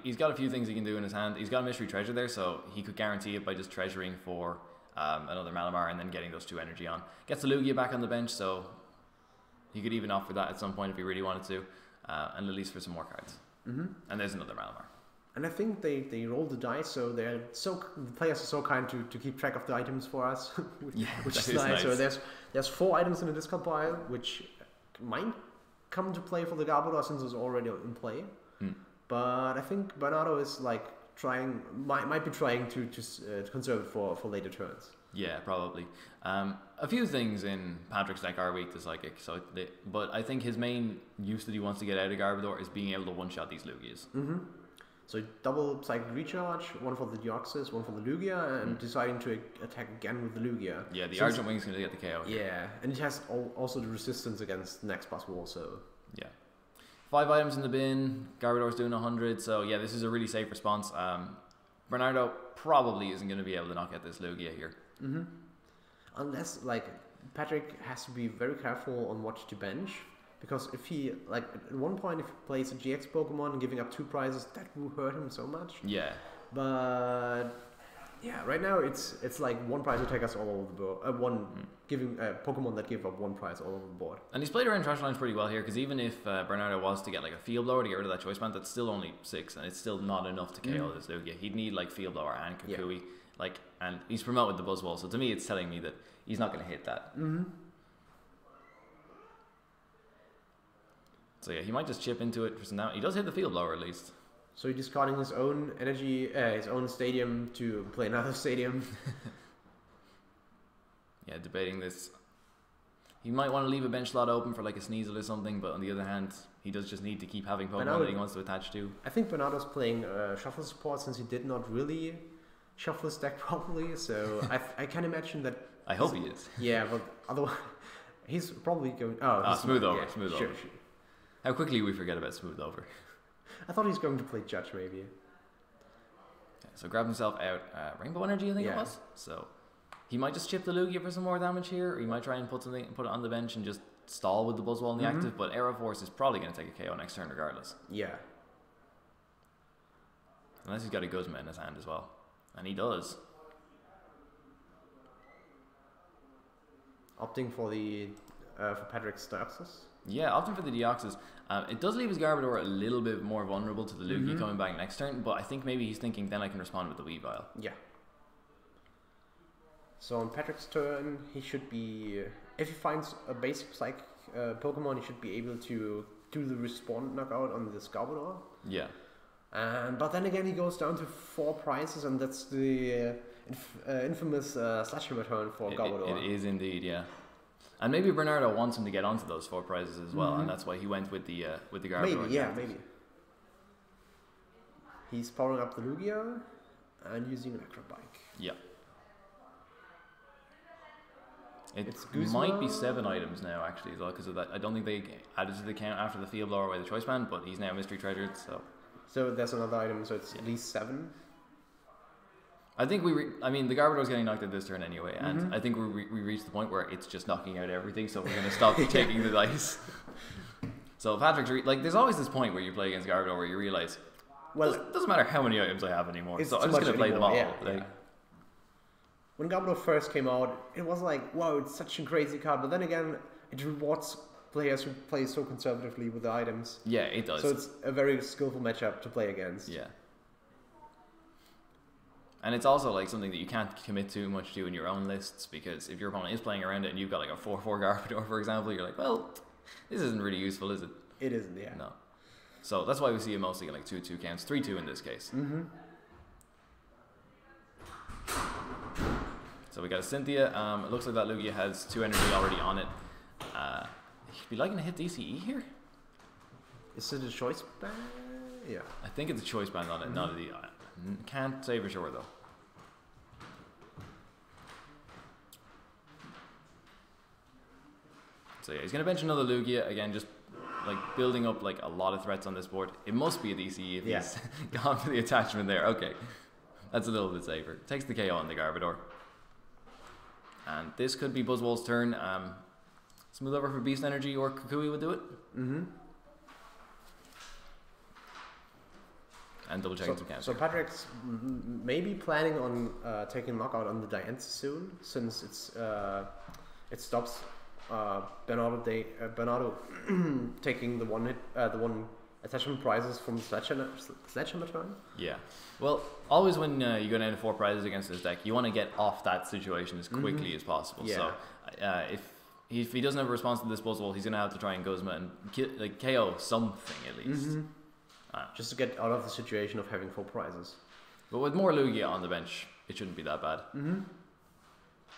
He's got a few things he can do in his hand. He's got a mystery treasure there, so he could guarantee it by just treasuring for another Malamar and then getting those 2 energy on. Gets the Lugia back on the bench, so he could even opt for that at some point if he really wanted to, and release for some more cards. And there's another Malamar. And I think they roll the dice, so the players are so kind to keep track of the items for us, which is nice. So there's 4 items in the discard pile, which might come to play for the Garbodor since it's already in play. But I think Bernado is like might be trying to conserve it for later turns. Yeah, probably. A few things in Patrick's deck are weak to Psychic, but I think his main use that he wants to get out of Garbodor is being able to one-shot these Lugias. So double Psychic Recharge, 1 for the Deoxys, 1 for the Lugia, and deciding to attack again with the Lugia. Yeah, the Argent Wing's going to get the KO. Yeah, and it has also the resistance against the next Buzzwole, so... Yeah. 5 items in the bin, Garbodor's doing 100, so yeah, this is a really safe response. Bernardo probably isn't going to be able to knock out this Lugia here. Unless, like, Patrik has to be very careful on what to bench, because if he, like, at one point if he plays a GX Pokemon giving up 2 prizes, that will hurt him so much. Yeah. But... yeah, right now it's like 1 prize attackers all over the board. Giving Pokemon that give up 1 prize all over the board. And he's played around trash lines pretty well here, because even if Bernardo was to get like a Field Blower to get rid of that Choice Band, that's still only 6, and it's still not enough to KO this Lugia. He'd need like Field Blower and Kukui, and he's promoted the Buzzwole. So to me, it's telling me that he's not going to hit that. So yeah, he might just chip into it for some damage. He does hit the Field Blower at least. So he's discarding his own energy, his own stadium to play another stadium. Yeah, debating this. He might want to leave a bench slot open for like a Sneasel or something, but on the other hand, he does just need to keep having Pokemon that he wants to attach to. I think Bernado's playing shuffle support since he did not really shuffle his deck properly, so I can imagine that... I hope he is. Yeah, but otherwise, he's probably going... Smooth over, yeah, smooth sure, over. How quickly we forget about Smooth Over. I thought he was going to play Judge, maybe. Okay, so grab himself out Rainbow Energy, I think it was. So he might just chip the Lugia for some more damage here, or he might try and put it on the bench and just stall with the Buzzwole in the active, but Aero Force is probably going to take a KO next turn regardless. Yeah. Unless he's got a Guzma in his hand as well. And he does. Opting for the for Patrick's Deoxys. Yeah, opting for the Deoxys. It does leave his Garbodor a little bit more vulnerable to the Lugia coming back next turn, but I think maybe he's thinking then I can respond with the Weavile. Yeah. So on Patrick's turn, he should be... if he finds a basic Psychic Pokemon, he should be able to do the Respawn knockout on this Garbodor. Yeah. But then again, he goes down to 4 prizes, and that's the infamous Sledgehammer turn for Garbodor. It is indeed, yeah. And maybe Bernardo wants him to get onto those 4 prizes as well, and that's why he went with the Garbodor. Maybe. He's powering up the Lugia and using an Acrobike. Yeah. It might be 7 items now, actually, as well, because of that. I don't think they added to the count after the Field Blower by the Choice Band, but he's now Mystery Treasured, so... So there's another item, so it's at least 7. I think the Garbodor's getting knocked out this turn anyway, and I think we reached the point where it's just knocking out everything, so we're going to stop taking the dice. So Patrick's there's always this point where you play against Garbodor where you realise, well, it doesn't matter how many items I have anymore, so I'm just going to play them all. Yeah. When Garbodor first came out, it was like, wow, it's such a crazy card, but then again, it rewards players who play so conservatively with the items. Yeah, it does. So it's a very skillful matchup to play against. Yeah. And it's also like something that you can't commit too much to in your own lists, because if your opponent is playing around it and you've got like a 4/4 Garbodor, for example, you're like, well, this isn't really useful, is it? It isn't, yeah. No. So that's why we see it mostly in like 2/2 counts, 3/2 in this case. So we got a Cynthia. It looks like that Lugia has 2 energy already on it. He'd be liking to hit DCE here. Is it a choice band? Yeah. I think it's a choice band on it, not a D. Can't say for sure though. So yeah, he's going to bench another Lugia again, just like building up like a lot of threats on this board. It must be a DCE if Yeah. he's gone for the attachment there. Okay, that's a little bit safer. Takes the KO on the Garbodor. And this could be Buzzwole's turn. Smooth over for Beast Energy or Kukui would do it. Mm-hmm. And double checking some counter. So Patrick's maybe planning on taking knockout on the Diancie soon, since it stops Bernado taking the one attachment prizes from the sledgehammer turn. Yeah. Well, always when you go down to 4 prizes against this deck, you want to get off that situation as quickly as possible. Yeah. So if he doesn't have a response to this Buzzwole, he's going to have to try and Guzma and KO something at least. Just to get out of the situation of having 4 prizes. But with more Lugia on the bench, it shouldn't be that bad.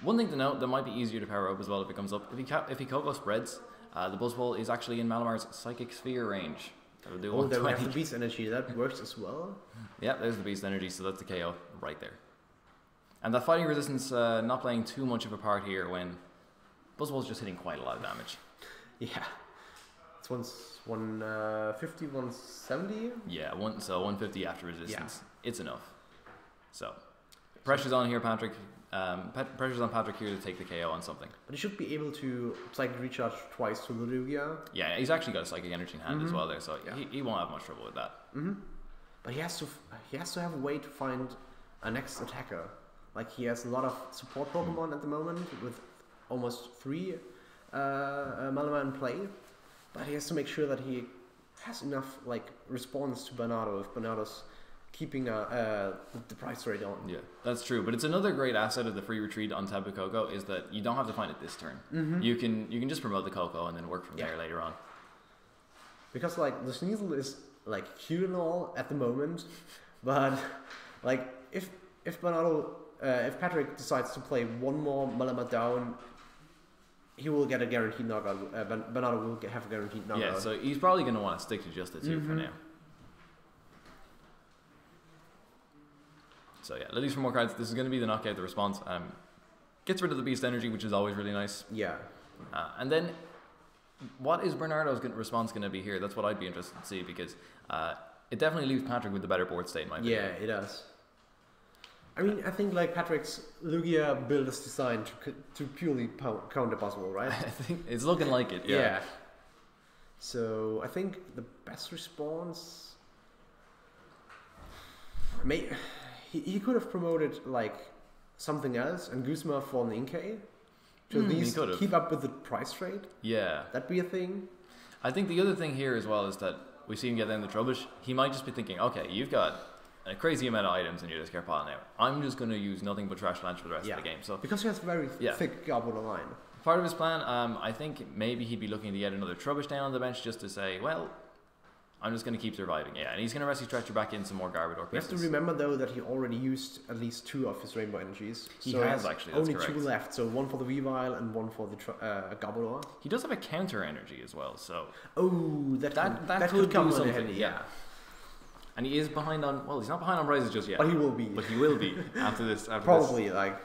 One thing to note, that might be easier to power up as well if it comes up. If he Coco spreads, the Buzzwole is actually in Malamar's Psychic Sphere range. That'll do Oh, then we 120. have the Beast Energy, that works as well. Yeah, there's the Beast Energy, so that's the KO right there. And that Fighting Resistance not playing too much of a part here when Buzzwole's just hitting quite a lot of damage. Yeah. It's 150, 170? Yeah, so 150 after resistance. Yeah. It's enough. So, pressure's on here, Patrik. Pressure's on Patrik here to take the KO on something. But he should be able to Psychic Recharge twice to the Lugia. Yeah, he's actually got a Psychic Energy in hand as well there, so he won't have much trouble with that. But he has to have a way to find a next attacker. Like, he has a lot of support Pokemon at the moment with almost 3 Malamar in play. But he has to make sure that he has enough like response to Bernado if Bernado's keeping the price rate on. Yeah, that's true. But it's another great asset of the free retreat on Tapu Koko is that you don't have to find it this turn. You can just promote the Koko and then work from there later on. Because like the Sneasel is like cute and all at the moment, but like if Bernado if Patrik decides to play one more Malamar down, he will get a guaranteed knockout. Bernado will have a guaranteed knockout. Yeah, so he's probably going to want to stick to just the 2 for now. So yeah, Lilies for more cards. This is going to be the knockout, the response. Gets rid of the Beast Energy, which is always really nice. Yeah. And then, what is Bernardo's response going to be here? That's what I'd be interested to see, because it definitely leaves Patrik with the better board state, in my opinion. Yeah, it does. I mean, I think like Patrick's Lugia build is designed to purely counter Buzzwole, right? I think it's looking like it. Yeah. So I think the best response, he could have promoted like something else and Guzma for Ninkei to at least keep up with the price trade. Yeah, that'd be a thing. I think the other thing here as well is that we see him get down the Trubbish. He might just be thinking, okay, you've got a crazy amount of items in your discard pile now. I'm just going to use nothing but Trash Launch for the rest of the game. So because he has very thick Garbodor line. Part of his plan, I think maybe he'd be looking to get another Trubbish down on the bench just to say, well, I'm just going to keep surviving. Yeah, and he's going to Rescue Stretcher back in some more Garbodor pieces. You have to remember though that he already used at least 2 of his Rainbow Energies. He has actually, that's only correct. 2 left, so 1 for the Weavile and 1 for the Garbodor. He does have a counter energy as well, so... Oh, that could come do in something, handy, yeah. And he is behind on... Well, he's not behind on prizes just yet. But he will be. But he will be after this. Probably, like...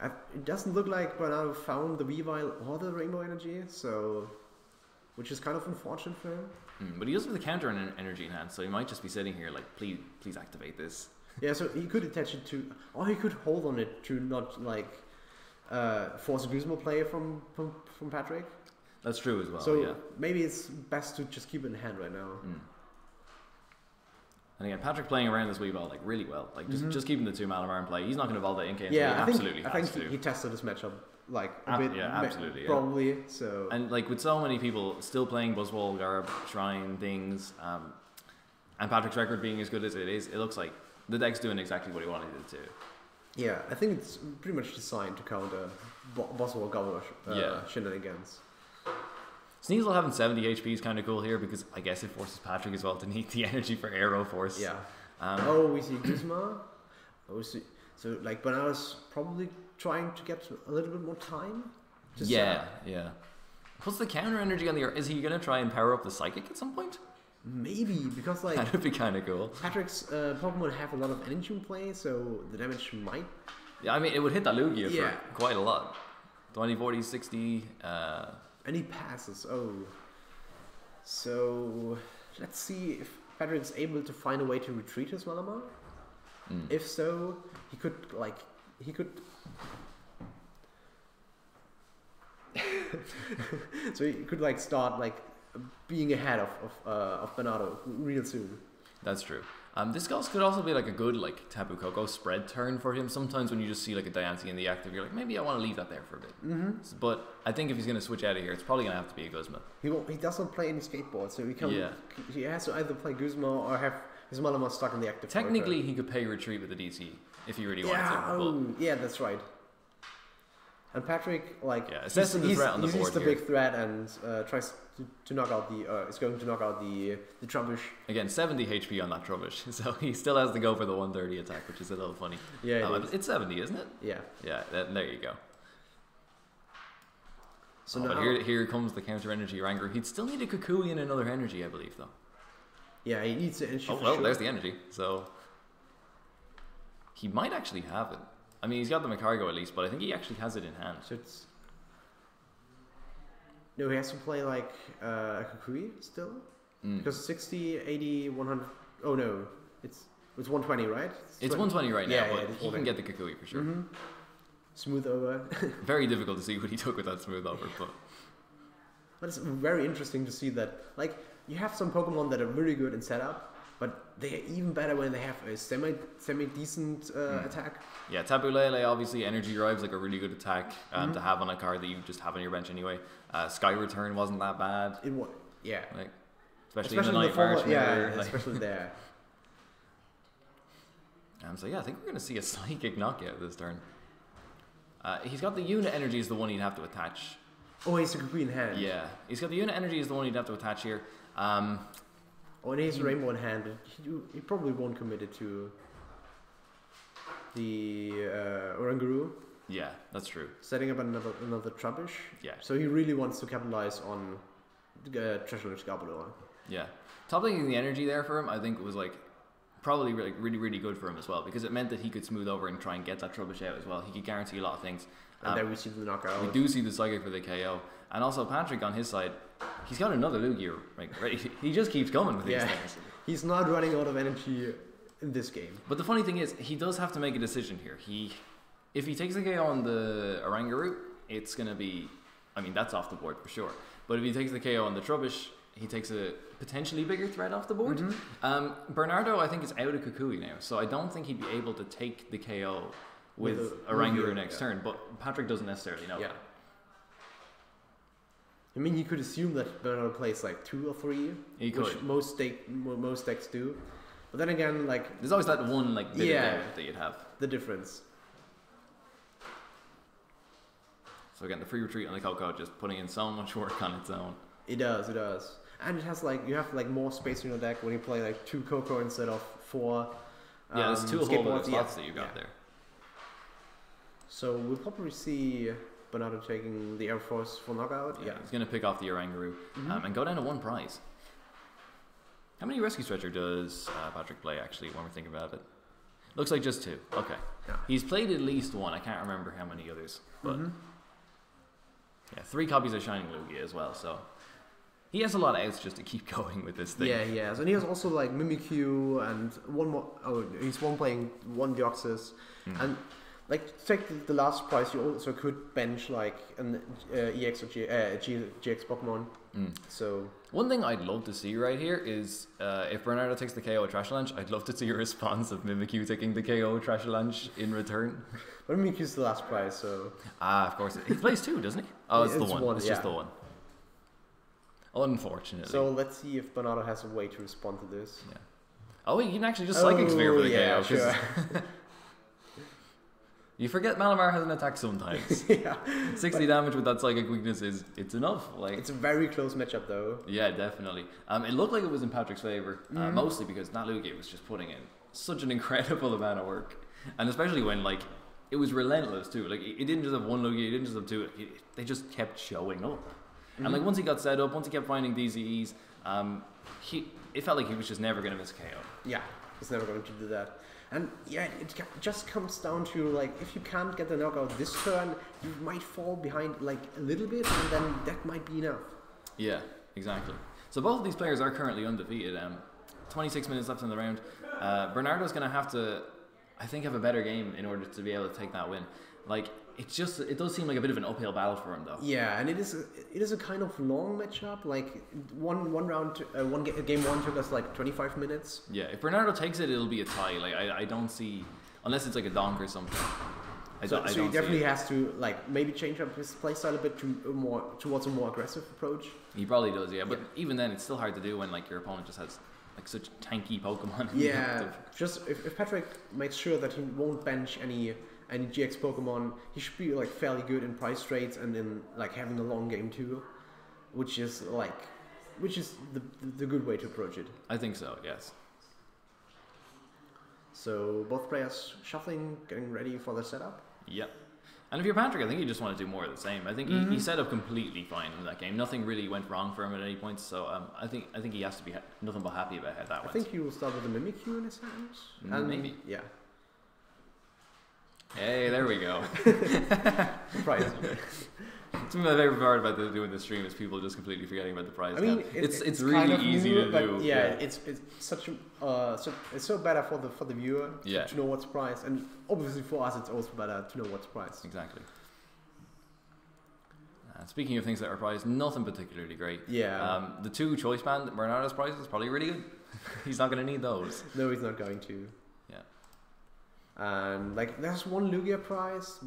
It doesn't look like Bernado found the Weavile or the Rainbow Energy, so... Which is kind of unfortunate for him. But he does have the counter energy in hand, so he might just be sitting here like, please activate this. Yeah, so he could attach it to... Or he could hold on it to not, like... force a Guzma play from Patrik. That's true as well, so maybe it's best to just keep it in hand right now. And again, Patrik playing around this Weavile like really well. Like just keeping the 2 Malamar in play. He's not going to evolve that Inkay. Yeah, I think he tested this matchup like a bit. Yeah, absolutely. Probably. So and like with so many people still playing Buzzwole, Garb, Shrine things, and Patrick's record being as good as it is, it looks like the deck's doing exactly what he wanted it to. Yeah, I think it's pretty much designed to counter Buzzwole Garbodor shenanigans. Sneasel having 70 HP is kind of cool here because I guess it forces Patrik as well to need the energy for Aero Force. Yeah. We see Guzma. So like Bernado's probably trying to get a little bit more time. Yeah. What's the counter energy on the Earth? Is he going to try and power up the Psychic at some point? Maybe, because like... That would be kind of cool. Patrick's Pokemon have a lot of energy in play, so the damage might... Yeah, I mean, it would hit that Lugia for quite a lot. 20, 40, 60... And he passes, So let's see if Patrick's able to find a way to retreat his Malamar. If so, he could so he could like start like being ahead of Bernado real soon. That's true. This could also be like a good like Tapu Koko spread turn for him. Sometimes when you just see like a Diancie in the active, you're like, maybe I want to leave that there for a bit. But I think if he's going to switch out of here, it's probably going to have to be a Guzma. He doesn't play any skateboard, so he has to either play Guzma or have his Malamar stuck in the active. Technically, he could pay retreat with the DC if he really wanted to. Yeah, that's right. And Patrik, like, assessing the threat on the board. He sees the big threat and tries to knock out the. Is going to knock out the Trubbish. Again, 70 HP on that Trubbish, so he still has to go for the 130 attack, which is a little funny. Yeah, it's 70, isn't it? Yeah. Yeah, there you go. So but here comes the counter energy Ranger. He'd still need a Kukui and another energy, I believe, though. Yeah, he needs the energy. There's the energy. So he might actually have it. I mean, he's got the Macargo at least, but I think he actually has it in hand. So it's... No, he has to play like a Kukui still? Because 60, 80, 100... Oh no, it's 120, right? It's 120 right now, but he 120. can get the Kukui for sure. Smooth over. Very difficult to see what he took with that smooth over, but it's very interesting to see that, like, you have some Pokemon that are really good in setup, but they are even better when they have a semi-decent attack. Yeah, Tapu Lele, obviously, Energy Drive's like a really good attack to have on a card that you just have on your bench anyway. Sky Return wasn't that bad. Yeah. Like, especially in the Night March. Especially there. So yeah, I think we're going to see a Psychic knockout this turn. He's got the Unit Energy is the one he'd have to attach. Oh, he's a Kukui in hand. Yeah, he's got the Unit Energy is the one he'd have to attach here. And he's Rainbow in hand. He probably won't commit it to the Oranguru. Yeah, that's true. Setting up another Trubbish. Yeah. So he really wants to capitalize on Treasure Scarpador. Yeah. Top thing in the energy there for him, I think, was like probably really, really good for him as well, because it meant that he could smooth over and try and get that Trubbish out as well. He could guarantee a lot of things. And then we see the knockout. We do see the Psychic for the KO. And also Patrik on his side, he's got another Lugia. Right? He just keeps coming with these things. He's not running out of energy in this game. But the funny thing is, he does have to make a decision here. If he takes the KO on the Oranguru, it's going to be... I mean, that's off the board for sure. But if he takes the KO on the Trubbish, he takes a potentially bigger threat off the board. Bernardo, I think, is out of Kukui now. So I don't think he'd be able to take the KO with Oranguru next turn. But Patrik doesn't necessarily know that. I mean, you could assume that Bernardo plays like 2 or 3, which most decks do. But then again, like... There's always that one like bit of doubt that you'd have. The difference. So again, the free retreat on the Koko just putting in so much work on its own. It does. And it has like, you have like more space in your deck when you play like 2 Koko instead of 4. Yeah, there's 2 whole other slots that you got there. So we'll probably see Bernardo taking the Air Force for knockout. Yeah, he's going to pick off the Oranguru and go down to 1 prize. How many Rescue Stretcher does Patrik play, actually, when we're thinking about it? Looks like just 2. Okay. Yeah. He's played at least 1. I can't remember how many others. But yeah, 3 copies of Shining Lugia as well, so... He has a lot of outs just to keep going with this thing. Yeah, he has. And he has also like Mimikyu and one more... Oh, he's playing 1 Deoxys. And... Like, to take the last prize, you also could bench, like, an EX or GX Pokemon. So... One thing I'd love to see right here is, if Bernardo takes the KO Trash Lunch, I'd love to see a response of Mimikyu taking the KO Trash Lunch in return. But Mimikyu's the last prize, so... Of course. He plays 2, doesn't he? Oh, it's the one. It's just the one. Unfortunately. So, let's see if Bernardo has a way to respond to this. Yeah. Oh, wait, you can actually just Psychic Sphere for the KO. Sure. You forget Malamar has an attack sometimes. 60 damage with that Psychic weakness it's enough. Like, it's a very close matchup though. Yeah, definitely. It looked like it was in Patrik's favour, mostly because that Lugia was just putting in such an incredible amount of work. And especially when, like, it was relentless too. Like, it didn't just have 1 Lugia, it didn't just have 2. They just kept showing up. And like, once he got set up, once he kept finding DCEs, it felt like he was just never going to miss a KO. Yeah, he's never going to do that. And yeah, it just comes down to, like, if you can't get the knockout this turn, you might fall behind, like, a little bit, and then that might be enough. Yeah, exactly. So both of these players are currently undefeated. 26 minutes left in the round. Bernardo's going to have to, I think, have a better game in order to be able to take that win. Like, it does seem like a bit of an uphill battle for him, though. Yeah, and it is a kind of long matchup. Like game one took us like 25 minutes. Yeah, if Bernardo takes it, it'll be a tie. Like I don't see, unless it's like a donk or something. So he definitely has to like maybe change up his playstyle a bit towards a more aggressive approach. He probably does, yeah. But even then, it's still hard to do when like your opponent just has like such tanky Pokemon. Yeah, just if Patrik makes sure that he won't bench any GX Pokemon, he should be like fairly good in price trades and in like having a long game too, which is the good way to approach it. I think so, yes. So both players shuffling, getting ready for the setup. Yep. And if you're Patrik, I think you just want to do more of the same. I think he set up completely fine in that game. Nothing really went wrong for him at any point. So I think he has to be nothing but happy about how that went. I think he will start with a Mimikyu in his hands. Maybe. Yeah. Hey, there we go. Prize. It's my favorite part about doing the stream is people just completely forgetting about the prize. I mean, it's really easy to do. Yeah, it's such it's so better for the viewer to know what's priced, and obviously for us it's also better to know what's priced. Exactly. Speaking of things that are priced, nothing particularly great. Yeah. The 2 choice band Bernardo's price is probably really good. He's not going to need those. No, he's not going to. Yeah. And like there's 1 Lugia prize,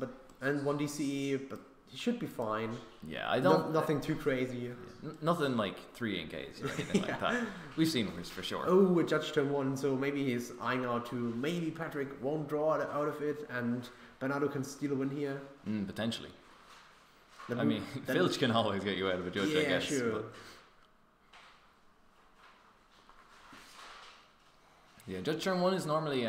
and 1 DCE, but he should be fine. Yeah, I don't. Nothing too crazy. Yeah, nothing like 3 NKs or anything like that. We've seen worse for sure. Oh, a judge turn 1, so maybe he's eyeing out to maybe Patrik won't draw it out of it, and Bernado can steal a win here. Potentially. I mean, Filch can always get you out of a judge, I guess. Yeah, sure. But yeah, judge turn 1 is normally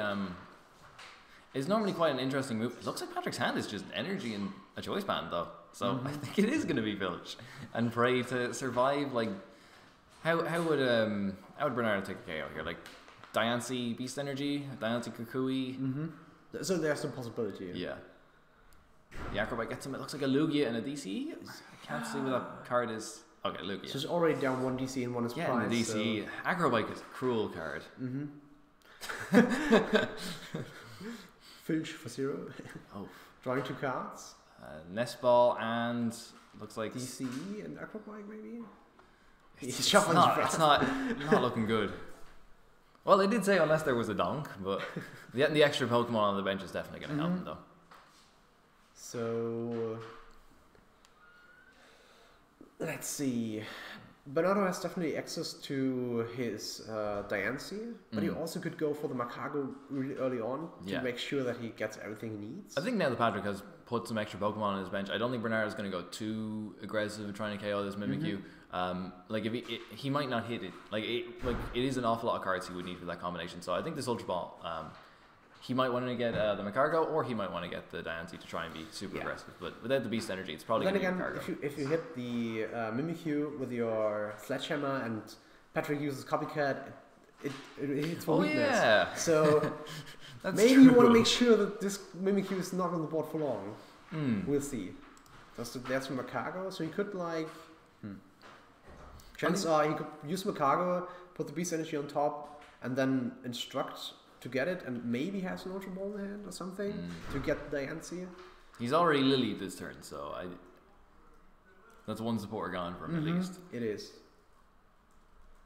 quite an interesting move. It looks like Patrik's hand is just energy and a choice band though, so I think it is going to be Filch and pray to survive. Like, how would Bernardo take a KO here? Like, Diancie Beast Energy, Diancie Kukui. So there's some possibility. Yeah. The Acrobat gets him. It looks like a Lugia and a DC. I can't see what that card is. Okay, Lugia. So it's already down 1 DC and 1 is yeah, prize. Yeah, the DC. So. Acrobat is a cruel card. Filch for 0. Oh. Drawing 2 cards. Nest Ball and looks like DCE and Acrobike maybe. It's not looking good. Well, they did say unless there was a donk, but the extra Pokemon on the bench is definitely going to help him though. So let's see. Bernado has definitely access to his Diancie, but he also could go for the Macago really early on to make sure that he gets everything he needs. I think now that Patrik has put some extra Pokemon on his bench, I don't think Bernardo is going to go too aggressive trying to KO this Mimikyu. Like if he might not hit it. Like it is an awful lot of cards he would need for that combination. So I think this Ultra Ball, he might want to get the Macargo, or he might want to get the Diancie to try and be super aggressive. But without the Beast Energy, it's probably going to be Macargo. If you hit the Mimikyu with your Sledgehammer and Patrik uses Copycat, it hits for weakness. Yeah. So maybe you want to make sure that this Mimikyu is not on the board for long. We'll see. There's Macargo, so he could like... Chances are he could use Macargo, put the Beast Energy on top, and then instruct to get it, and maybe has an Ultra Ball in hand or something to get Diancie. He's already Lilied this turn, so that's one supporter gone from him at least. It is.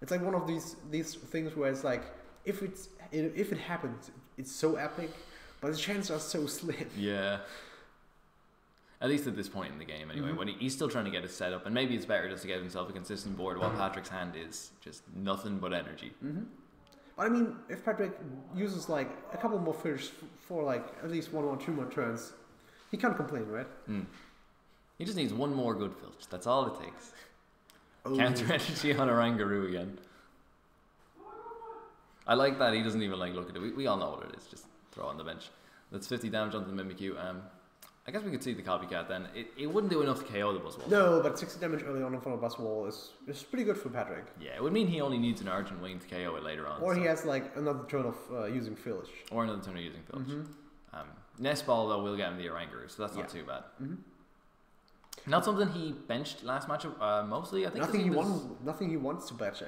It's like one of these things where it's like if it happens, it's so epic, but the chances are so slim. Yeah. At least at this point in the game, anyway, when he's still trying to get it set up, and maybe it's better just to get himself a consistent board while Patrik's hand is just nothing but energy. But I mean, if Patrik uses like a couple more fish for like at least 1 or 2 more turns, he can't complain, right? He just needs one more good Filch. That's all it takes. Counter energy on Orangaroo again. I like that he doesn't even like look at it. We all know what it is. Just throw it on the bench. That's 50 damage onto the Mimikyu. I guess we could see the Copycat then. It wouldn't do enough to KO the Buzzwole. No, but 60 damage early on in front of Buzzwole is pretty good for Patrik. Yeah, it would mean he only needs an Argent Wing to KO it later on. Or he has like another turn of using Filch. Or another turn of using Filch. Nest Ball though will get him the Orangaroo, so that's not too bad. Not something he benched last match. Mostly, I think. Nothing he wants to bench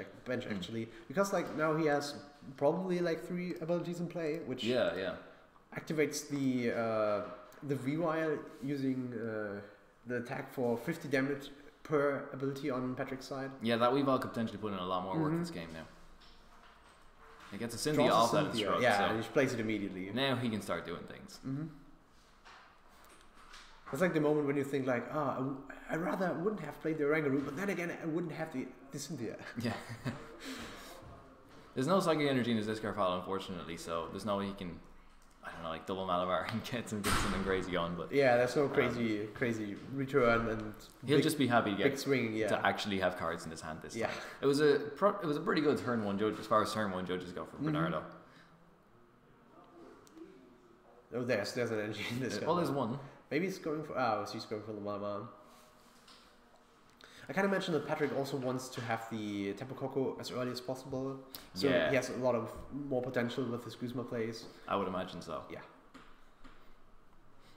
actually, because like now he has probably like 3 abilities in play, which activates the V-Wire using the attack for 50 damage per ability on Patrik's side. Yeah, that Weavile could potentially put in a lot more work this game now. He gets a Cynthia off that instruct. Yeah, so and he plays it immediately. now he can start doing things. It's like the moment when you think like, I rather wouldn't have played the Oranguru, but then again I wouldn't have the Cynthia. Yeah. There's no psychic energy in his discard pile, unfortunately, so there's no way he can, I don't know, like double Malamar and get something crazy on. But yeah, there's no crazy return, and he'll just be happy to get swing, to actually have cards in his hand this time. Yeah. It was a pretty good turn 1 judge as far as turn 1 judges go for Bernardo. Oh, there's an energy in this. Well, there's one. Maybe he's going for he's going for the Malamar. I kind of mentioned that Patrik also wants to have the Tapu Koko as early as possible, so he has a lot of more potential with his Guzma plays. I would imagine so. Yeah.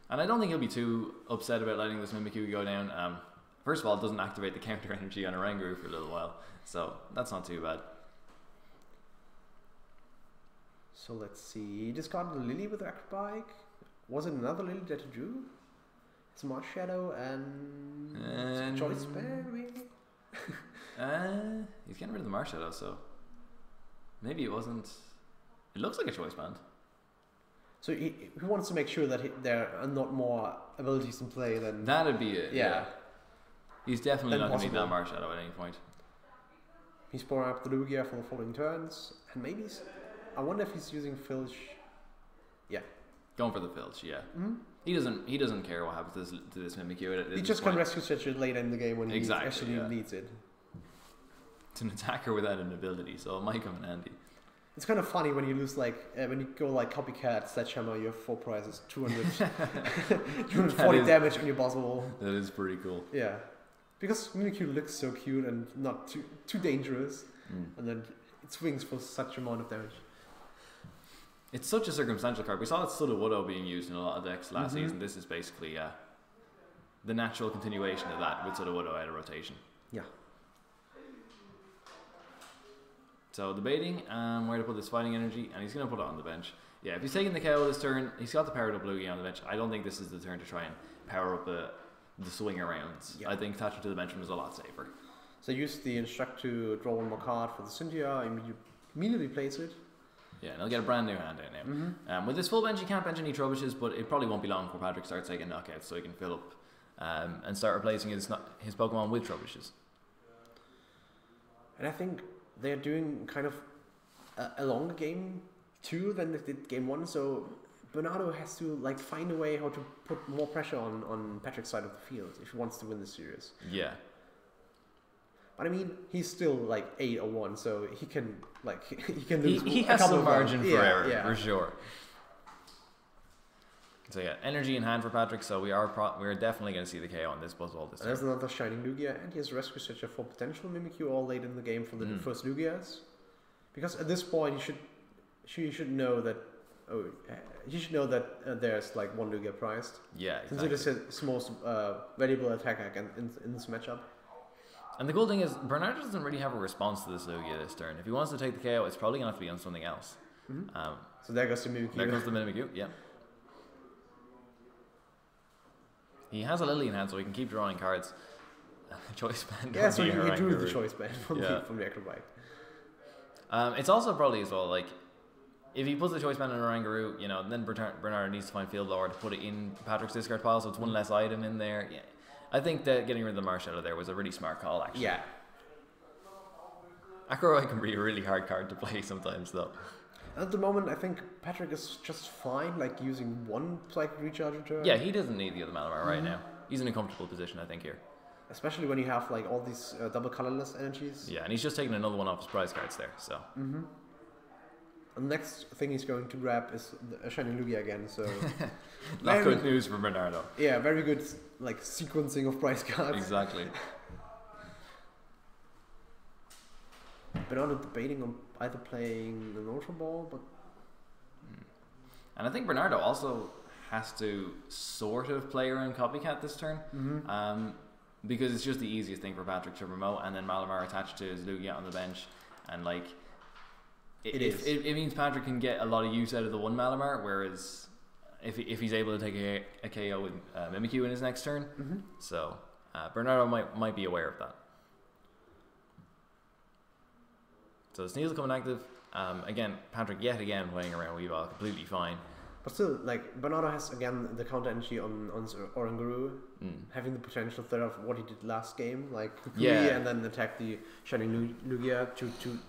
And I don't think he'll be too upset about letting this Mimikyu go down. First of all, it doesn't activate the counter energy on Oranguru for a little while, so that's not too bad. So let's see. He discarded a Lily with Acrobike. Was it another Lily that he drew? It's Marsh Shadow and Choice Band, maybe? He's getting rid of the Marsh Shadow, so maybe it wasn't. It looks like a Choice Band. So he wants to make sure that there are not more abilities in play than... That'd be it, yeah. He's definitely not going to need that Marsh Shadow at any point. He's pouring up the Lugia for the following turns, and maybe I wonder if he's using Filch. Yeah. Going for the Filch, yeah. He doesn't care what happens to this Mimikyu. He just can rescue such it later in the game when he actually needs it. It's an attacker without an ability, so it might come in handy. It's kind of funny when you lose when you go like Copycat, Sledgehammer, your 4 prizes, 240 damage on your Buzzwole. That is pretty cool. Yeah, because Mimikyu looks so cute and not too dangerous, and then it swings for such amount of damage. It's such a circumstantial card. We saw that Sudowoodo being used in a lot of decks last season. This is basically the natural continuation of that with Sudowoodo out of rotation. Yeah. So debating where to put this fighting energy, and he's going to put it on the bench. Yeah, if he's taking the KO this turn, he's got the powered up Lugia on the bench. I don't think this is the turn to try and power up the swing arounds. Yeah. I think attaching to the bench was a lot safer. So use the instruct to draw 1 more card for the Cynthia, immediately place it. Yeah, and he'll get a brand new hand out now. With this full bench, he can't bench any Troubushes, but it probably won't be long before Patrik starts taking knockouts, so he can fill up and start replacing his Pokemon with Troubushes. And I think they're doing kind of a longer game 2 than they did game 1, so Bernado has to find a way how to put more pressure on Patrik's side of the field if he wants to win the series. Yeah. But I mean, he's still 8 or 1, so he can lose. He has some margin for error for sure. So yeah, energy in hand for Patrik. So we're definitely going to see the KO on this Buzzwole this time. There's another Shining Lugia, and he has Rescue Searcher for potential Mimikyu all late in the game for the first Lugias. Because at this point, he should know that. He should know that there's 1 Lugia priced. Yeah, exactly. Since it is his most valuable attack in this matchup. And the cool thing is, Bernardo doesn't really have a response to this Lugia this turn. If he wants to take the KO, it's probably going to have to be on something else. So there goes the Mimikyu. There goes the Mimikyu, yeah. He has a Lily in hand, so he can keep drawing cards. Choice Band. Yeah, so he drew the Choice Band from the Acrobike. It's also probably as well, if he puts the Choice Band in Oranguru, then Bernardo needs to find Field Lore to put it in Patrick's discard pile, so it's 1 less item in there. Yeah. I think that getting rid of the Marsh out of there was a really smart call, actually. Yeah. Acrobike can be a really hard card to play sometimes, though. At the moment, I think Patrik is just fine, using 1 Psychic Recharge return. Yeah, he doesn't need the other Malamar right now. He's in a comfortable position, I think, here. Especially when you have all these double colorless energies. Yeah, and he's just taking another one off his prize cards there, so. The next thing he's going to grab is a Shining Lugia again, so... Not good news for Bernardo. Yeah, very good sequencing of prize cards. Exactly. Bernardo debating on either playing the Ultra Ball, but... And I think Bernardo also has to sort of play around Copycat this turn. because it's just the easiest thing for Patrik to promote, and then Malamar attached to his Lugia on the bench, and like it means Patrik can get a lot of use out of the one Malamar, whereas if he's able to take a KO with Mimikyu in his next turn, so Bernado might be aware of that. So Sneasel coming active. Again, Patrik yet again playing around Weavile completely fine. But still, like, Bernado has again the counter energy on Oranguru, having the potential threat of what he did last game, like Kukui, and then attack the Shining Lugia to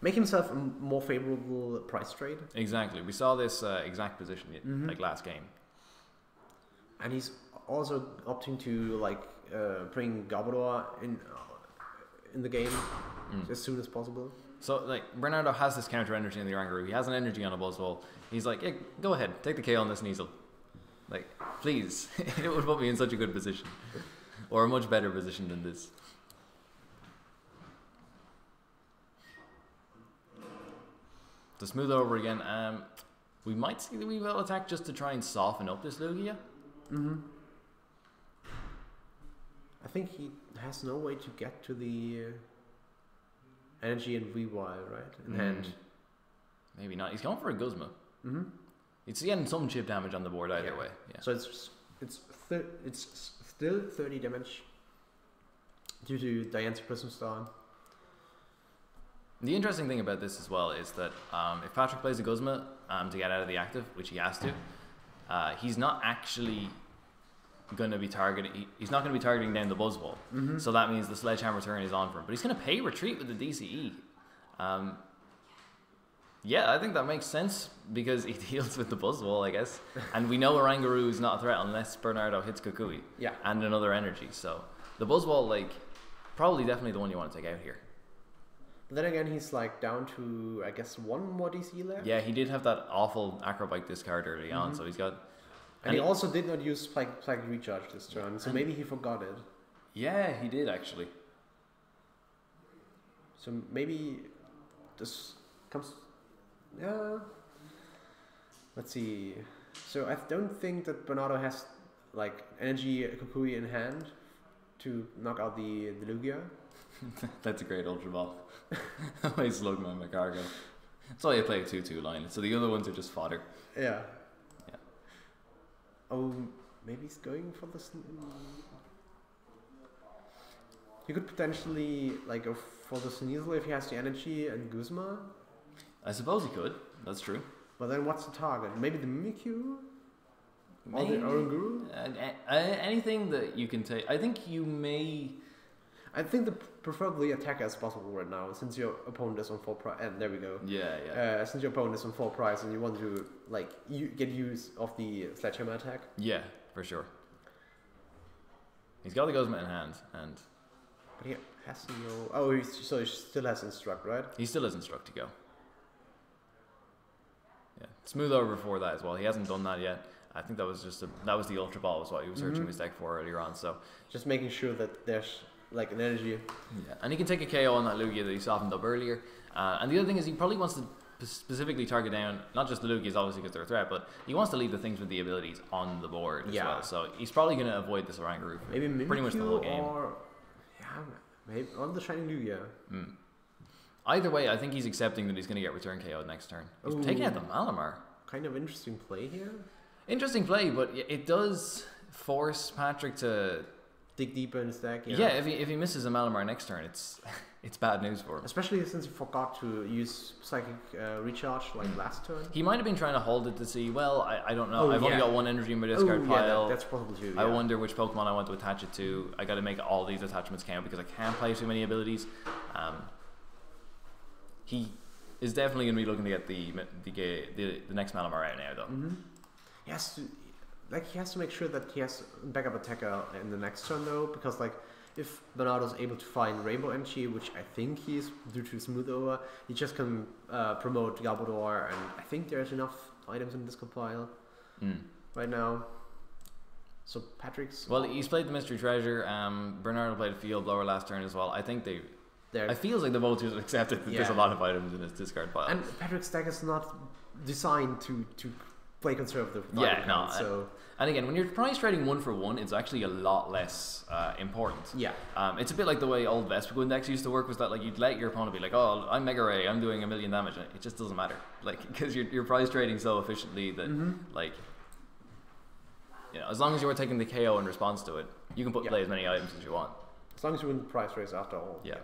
make himself a more favorable price trade. Exactly. We saw this exact position like last game. And he's also opting to like bring Garbodor in the game as soon as possible. So, like, Bernardo has this counter energy in the Oranguru. He has an energy on a Buzzwole. He's like, yeah, go ahead, take the KO on this Sneasel. Like, please. It would put me in such a good position. Or a much better position than this. To smooth over again, we might see the Weavile attack just to try and soften up this Lugia. I think he has no way to get to the energy in Weavile, right? In hand. Maybe not. He's going for a Guzma. It's getting some chip damage on the board either way. Yeah. So it's still 30 damage due to Diancie Prism Star. The interesting thing about this as well is that if Patrik plays a Guzma to get out of the active, which he has to, he's not actually going to be targeting. He's not going to be targeting down the Buzzwole. So that means the Sledgehammer turn is on for him. But he's going to pay retreat with the DCE. Yeah, I think that makes sense because he deals with the Buzzwole, I guess. And we know Oranguru is not a threat unless Bernardo hits Kukui. Yeah. And another energy. So the Buzzwole, like, probably definitely the one you want to take out here. But then again, he's like down to, I guess, one more DC left. Yeah, he did have that awful Acrobike discard early on, so he's got... And he also did not use Plague Recharge this turn, so maybe he forgot it. Yeah, he did actually. So maybe this comes... Yeah. Let's see. So I don't think that Bernardo has like energy Kukui in hand to knock out the Lugia. That's a great Ultra Ball. I slug my Cargo. That's why I play a 2-2 line. So the other ones are just fodder. Yeah. Oh, maybe he's going for the... He could potentially like go for the Sneasel if he has the energy and Guzma. I suppose he could. That's true. But then what's the target? Maybe the Mimikyu? Maybe. Or the Oranguru? Anything that you can take. I think you may... I think the preferably attack as possible right now, since your opponent is on full price. And there we go. Yeah. Since your opponent is on full price and you want to like get use of the Sledgehammer attack. Yeah, for sure. He's got the Guzma in hand, and... But he has no... Oh, so he still has Instruct, right? He still has Instruct to go. Yeah, smooth over before that as well. He hasn't done that yet. I think that was just that was the Ultra Ball was what he was searching his deck for earlier on. So just making sure that there's like an energy. Yeah, and he can take a KO on that Lugia that he softened up earlier. And the other thing is he probably wants to specifically target down not just the Lugias obviously because they're a threat, but he wants to leave the things with the abilities on the board as well. So he's probably going to avoid this Oranguru for maybe pretty much the whole game. Or maybe on the Shining Lugia. Either way, I think he's accepting that he's going to get return KO next turn. He's taking out the Malamar. Kind of interesting play here. Interesting play, but it does force Patrik to dig deeper in his deck. Yeah, if he misses a Malamar next turn, it's bad news for him. Especially since he forgot to use Psychic Recharge like last turn. He might have been trying to hold it to see, well, I don't know. I've only got one energy in my discard pile. That's probably true. I wonder which Pokemon I want to attach it to. I got to make all these attachments count because I can't play too many abilities. He is definitely going to be looking to get the next Malamar out now, though. He has to make sure that he has backup attacker in the next turn, though, because like if Bernado's able to find Rainbow Energy, which I think he is due to Smooth Over, he just can promote Garbodor, and I think there's enough items in this compile right now. So Patrick's... Well, he's played the Mystery Treasure. Bernardo played a Field Blower last turn as well. I think I feel like the both just accepted that there's a lot of items in his discard pile. And Patrick's deck is not designed to play conservative. Yeah, no. So and again, when you're price trading 1 for 1, it's actually a lot less important. yeah, It's a bit like the way old Vespiqua index used to work. Was that like you'd let your opponent be like, "Oh, I'm Mega Ray, I'm doing 1,000,000 damage." And it just doesn't matter, like because you're price trading so efficiently that like. You know, as long as you are taking the KO in response to it, you can play as many items as you want. As long as you win the price race after all. Yeah.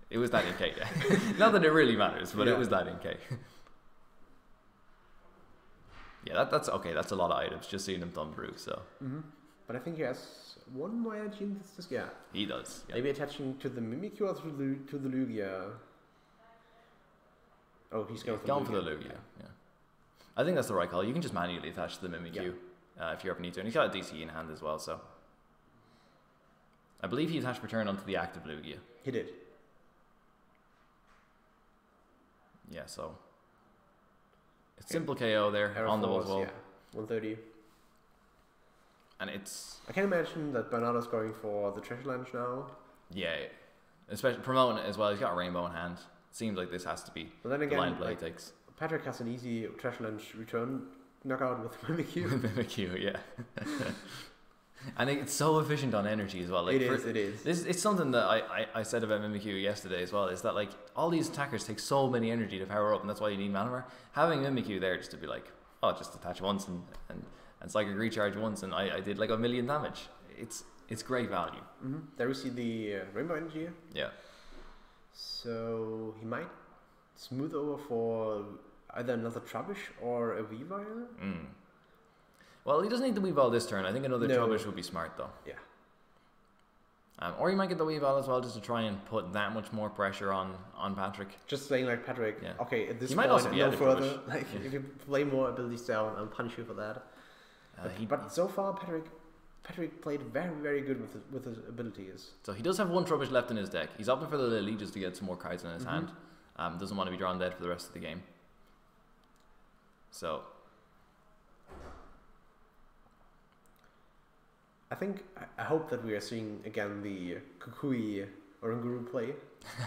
It was that in K. Not that it really matters, but it was that in K. Yeah, that's okay. That's a lot of items. Just seeing him thumb through. So. But I think he has one more energy in this. Yeah. He does. Yeah. Maybe attaching to the Mimikyu or to the Lugia. Oh, he's going for the Lugia. Yeah. I think that's the right call. You can just manually attach to the Mimikyu if you ever need to, and he's got a DC in hand as well. So. I believe he attached return onto the active Lugia. He did. Yeah, so it's simple KO there Error on the force, Buzzwole. Yeah, 130. And it's... I can imagine that Bernardo's going for the treasure lunge now. Yeah, especially promoting it as well. He's got a rainbow in hand. Seems like this has to be but then again, the line play he takes. Patrik has an easy treasure lunge return knockout with Mimikyu. Mimikyu, yeah. And it's so efficient on energy as well. Like it is. It's something that I said about Mimikyu yesterday as well, is that like all these attackers take so many energy to power up, and that's why you need Malamar. Having Mimikyu there just to be like, oh, just attach once and psychic recharge once, and I did like 1,000,000 damage. It's great value. There we see the rainbow energy. Yeah. So he might smooth over for either another Trubbish or a Weavile. Well, he doesn't need the Weavile this turn. I think another Trubbish would be smart, though. Yeah. Or he might get the Weavile as well, just to try and put that much more pressure on Patrik. Just saying, like, Patrik, okay, at this might point, also be no further. Trubbish. Like, if you play more abilities down, I'll punish you for that. But so far, Patrik played very, very good with his abilities. So he does have one Trubbish left in his deck. He's opting for the Lily just to get some more cards in his hand. Doesn't want to be drawn dead for the rest of the game. So... I hope that we are seeing again the Kukui Oranguru play.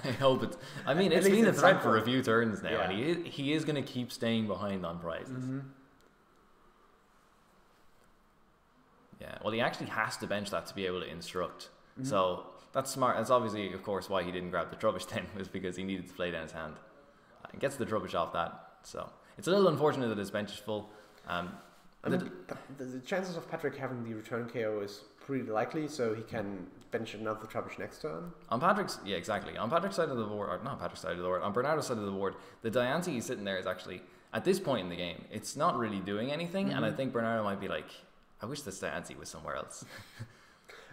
I hope it. I mean, it's been a threat for a few turns now, and he is going to keep staying behind on prizes. Yeah, well, he actually has to bench that to be able to instruct. So that's smart. That's obviously, of course, why he didn't grab the Trubbish then, was because he needed to play down his hand. And gets the Trubbish off that. So it's a little unfortunate that his bench is full. The chances of Patrik having the return KO is pretty likely, so he can bench another Trubbish next turn. On Patrick's, exactly. On Patrick's side of the board, or not Patrick's side of the board, on Bernado's side of the board, the Diancie he's sitting there is actually, at this point in the game, it's not really doing anything, and I think Bernado might be like, I wish this Diancie was somewhere else.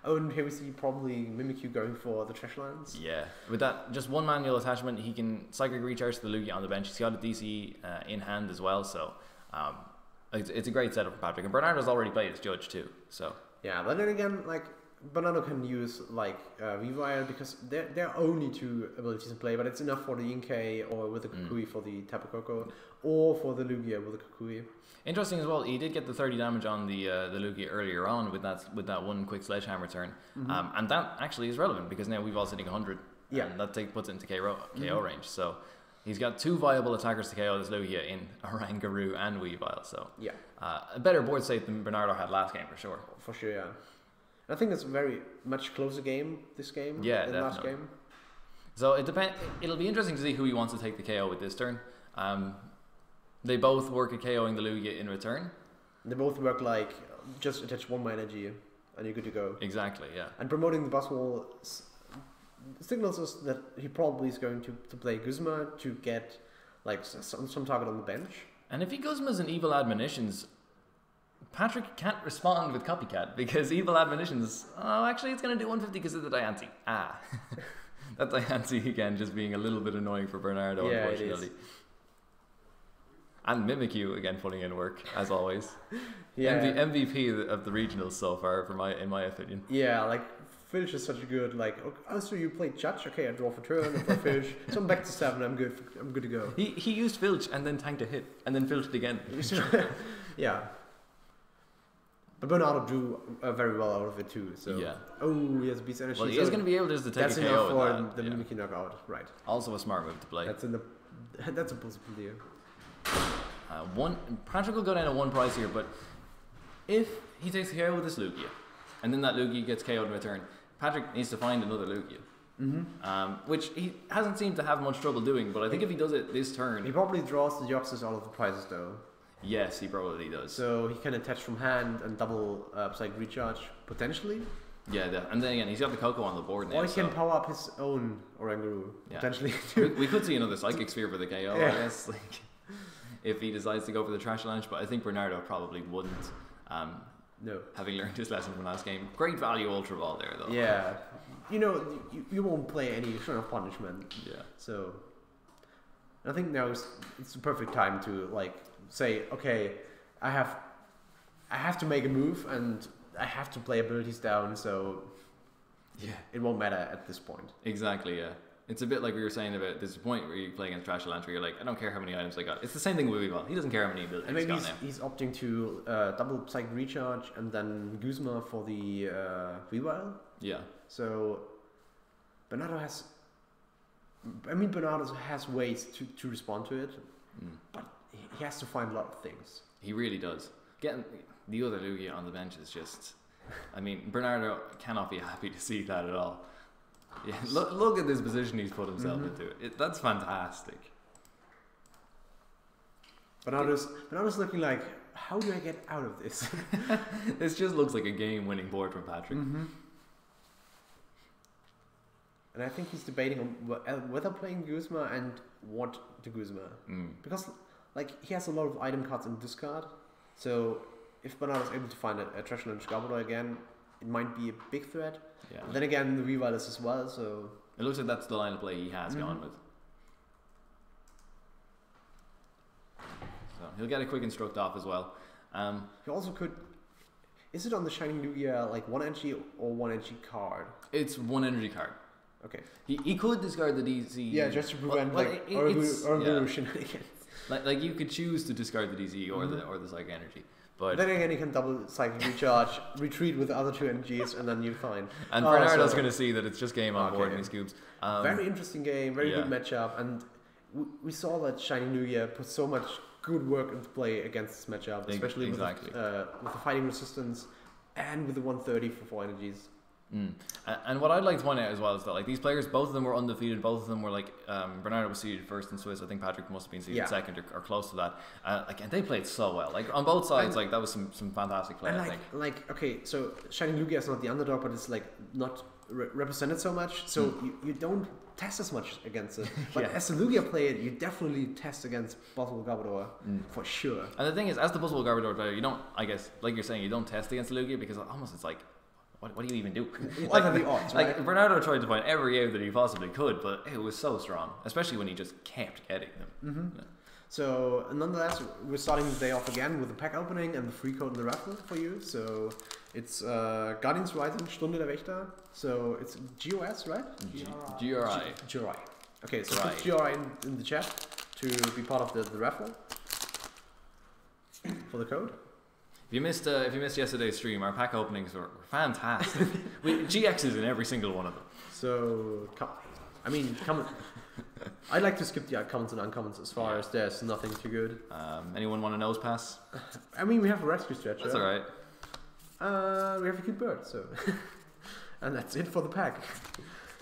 Oh, and here we see probably Mimikyu going for the trash lands. Yeah, with that, just one manual attachment, he can Psychic Recharge to the Lugia on the bench. He's got a DC in hand as well, so... It's a great setup for Patrik, and Bernardo's already played as Judge too. So yeah, but then again, like Bernado can use like Weavile because there are only two abilities in play, but it's enough for the Inkay or with the Kukui for the Tapu Koko, or for the Lugia with the Kukui. Interesting as well. He did get the 30 damage on the Lugia earlier on with that one quick sledgehammer turn, and that actually is relevant because now we've all sitting 100, and that puts it into KO range. So. He's got two viable attackers to KO this Lugia in Oranguru and Weavile, so a better board state than Bernardo had last game for sure. For sure, yeah. I think it's a very much closer game this game than last game. So it'll be interesting to see who he wants to take the KO with this turn. They both work at KOing the Lugia in return. They both work like just attach one more energy and you're good to go. Exactly, yeah. And promoting the Buzzwole signals us that he probably is going to play Guzma to get like some target on the bench. And if he Guzma's an Evil Admonitions, Patrik can't respond with Copycat because Evil Admonitions, actually it's going to do 150 because of the Diancie. That Diancie again just being a little bit annoying for Bernardo, unfortunately. It is. And Mimikyu again putting in work as always. MVP of the regionals so far, in my opinion. Yeah, like Filch is such a good so you played Judge, okay, I draw for turn and for Filch, so I'm back to 7, I'm good to go. He used Filch and then tanked a hit and then Filched again. Yeah. But Bernado drew very well out of it too. So he has a Beast Energy. Well, he is going to be able just to take a KO with that. The Mimikyu knockout, right? Also a smart move to play. That's a possibility. Patrik will go down to 1 price here, but if he takes a KO with this Lugia, and then that Lugia gets KO'd in return, Patrik needs to find another Lugia. Which he hasn't seemed to have much trouble doing, but I think if he does it this turn... He probably draws the Deoxys out of the prizes though. Yes, he probably does. So he can attach from hand and double Psychic Recharge, potentially. Yeah, and then again, he's got the Coco on the board now. Or he can power up his own Oranguru, potentially. we could see another Psychic Sphere for the KO, I guess. Like, if he decides to go for the Trash Launch, but I think Bernado probably wouldn't. No. Having learned his lesson from last game. Great value Ultra Ball there, though. Yeah. You won't play any sort of punishment. Yeah. So, I think now it's the perfect time to like say, okay, I have to make a move and I have to play abilities down. So, it won't matter at this point. Exactly. Yeah. It's a bit like we were saying about this point where you play against Trash Land where you're like, I don't care how many items I got. It's the same thing with Weavile. He doesn't care how many abilities and maybe he's got now. He's opting to double Psychic Recharge and then Guzma for the Weavile. Yeah. So Bernado has ways to respond to it, but he has to find a lot of things. He really does. Getting the other Lugia on the bench is just... Bernardo cannot be happy to see that at all. Yeah, look at this position he's put himself into. That's fantastic. Bernardo's looking like, how do I get out of this? This just looks like a game-winning board from Patrik. And I think he's debating on whether playing Guzma and what to Guzma. Because he has a lot of item cards in discard. So if Bernardo's able to find a Treasure and Scarborough again, it might be a big threat. Yeah. But then again, the Weavile is as well, so... It looks like that's the line of play he has gone with. So he'll get a quick instruct off as well. He also could... Is it on the Shining Lugia 1 energy or 1 energy card? It's 1 energy card. Okay. He could discard the DC. Yeah, just to prevent Oranguru shenanigans. Like you could choose to discard the DC or the Psychic Energy. But then again, you can double Psychic Recharge, retreat with the other 2 energies, and then you're fine. And Bernardo's going to see that it's just game on board and he scoops. Very interesting game, very good matchup, and we saw that Shining Lugia put so much good work into play against this matchup, especially with the fighting resistance and with the 130 for 4 energies. And what I'd like to point out as well is that these players, both of them were undefeated. Both of them were Bernardo was seeded first in Swiss. I think Patrik must have been seeded second or close to that. And they played so well. On both sides, that was some fantastic play. And I think. Okay, so Shining Lugia is not the underdog, but it's not represented so much. So you don't test as much against it. But as a Lugia player, you definitely test against Buzzwole Garbodor for sure. And the thing is, as the Buzzwole Garbodor player, you don't. I guess, like you're saying, you don't test against the Lugia because almost it's like. What do you even do? What are the odds, right? Bernardo tried to find every out that he possibly could, but it was so strong, especially when he just kept getting them. Yeah. So, nonetheless, we're starting the day off again with the pack opening and the free code in the raffle for you. So, it's Guardians Rising, Stunde der Wächter. So, it's GOS, right? GRI. GRI. Okay, so put GRI in the chat to be part of the raffle for the code. If you missed yesterday's stream, our pack openings were fantastic. GXs in every single one of them. So, I'd like to skip the commons and uncommons as far as there's nothing too good. Anyone want a nose pass? We have a rescue stretcher. That's alright. We have a cute bird, so... and that's it for the pack.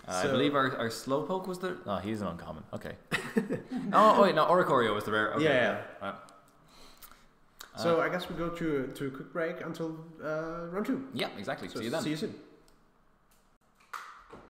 I believe our Slowpoke was the... Oh, he's an uncommon. Okay. Oh, wait, no, Oricorio was the rare. Okay. Yeah. So I guess we go to a quick break until round 2. Yeah, exactly. So see you then. See you soon.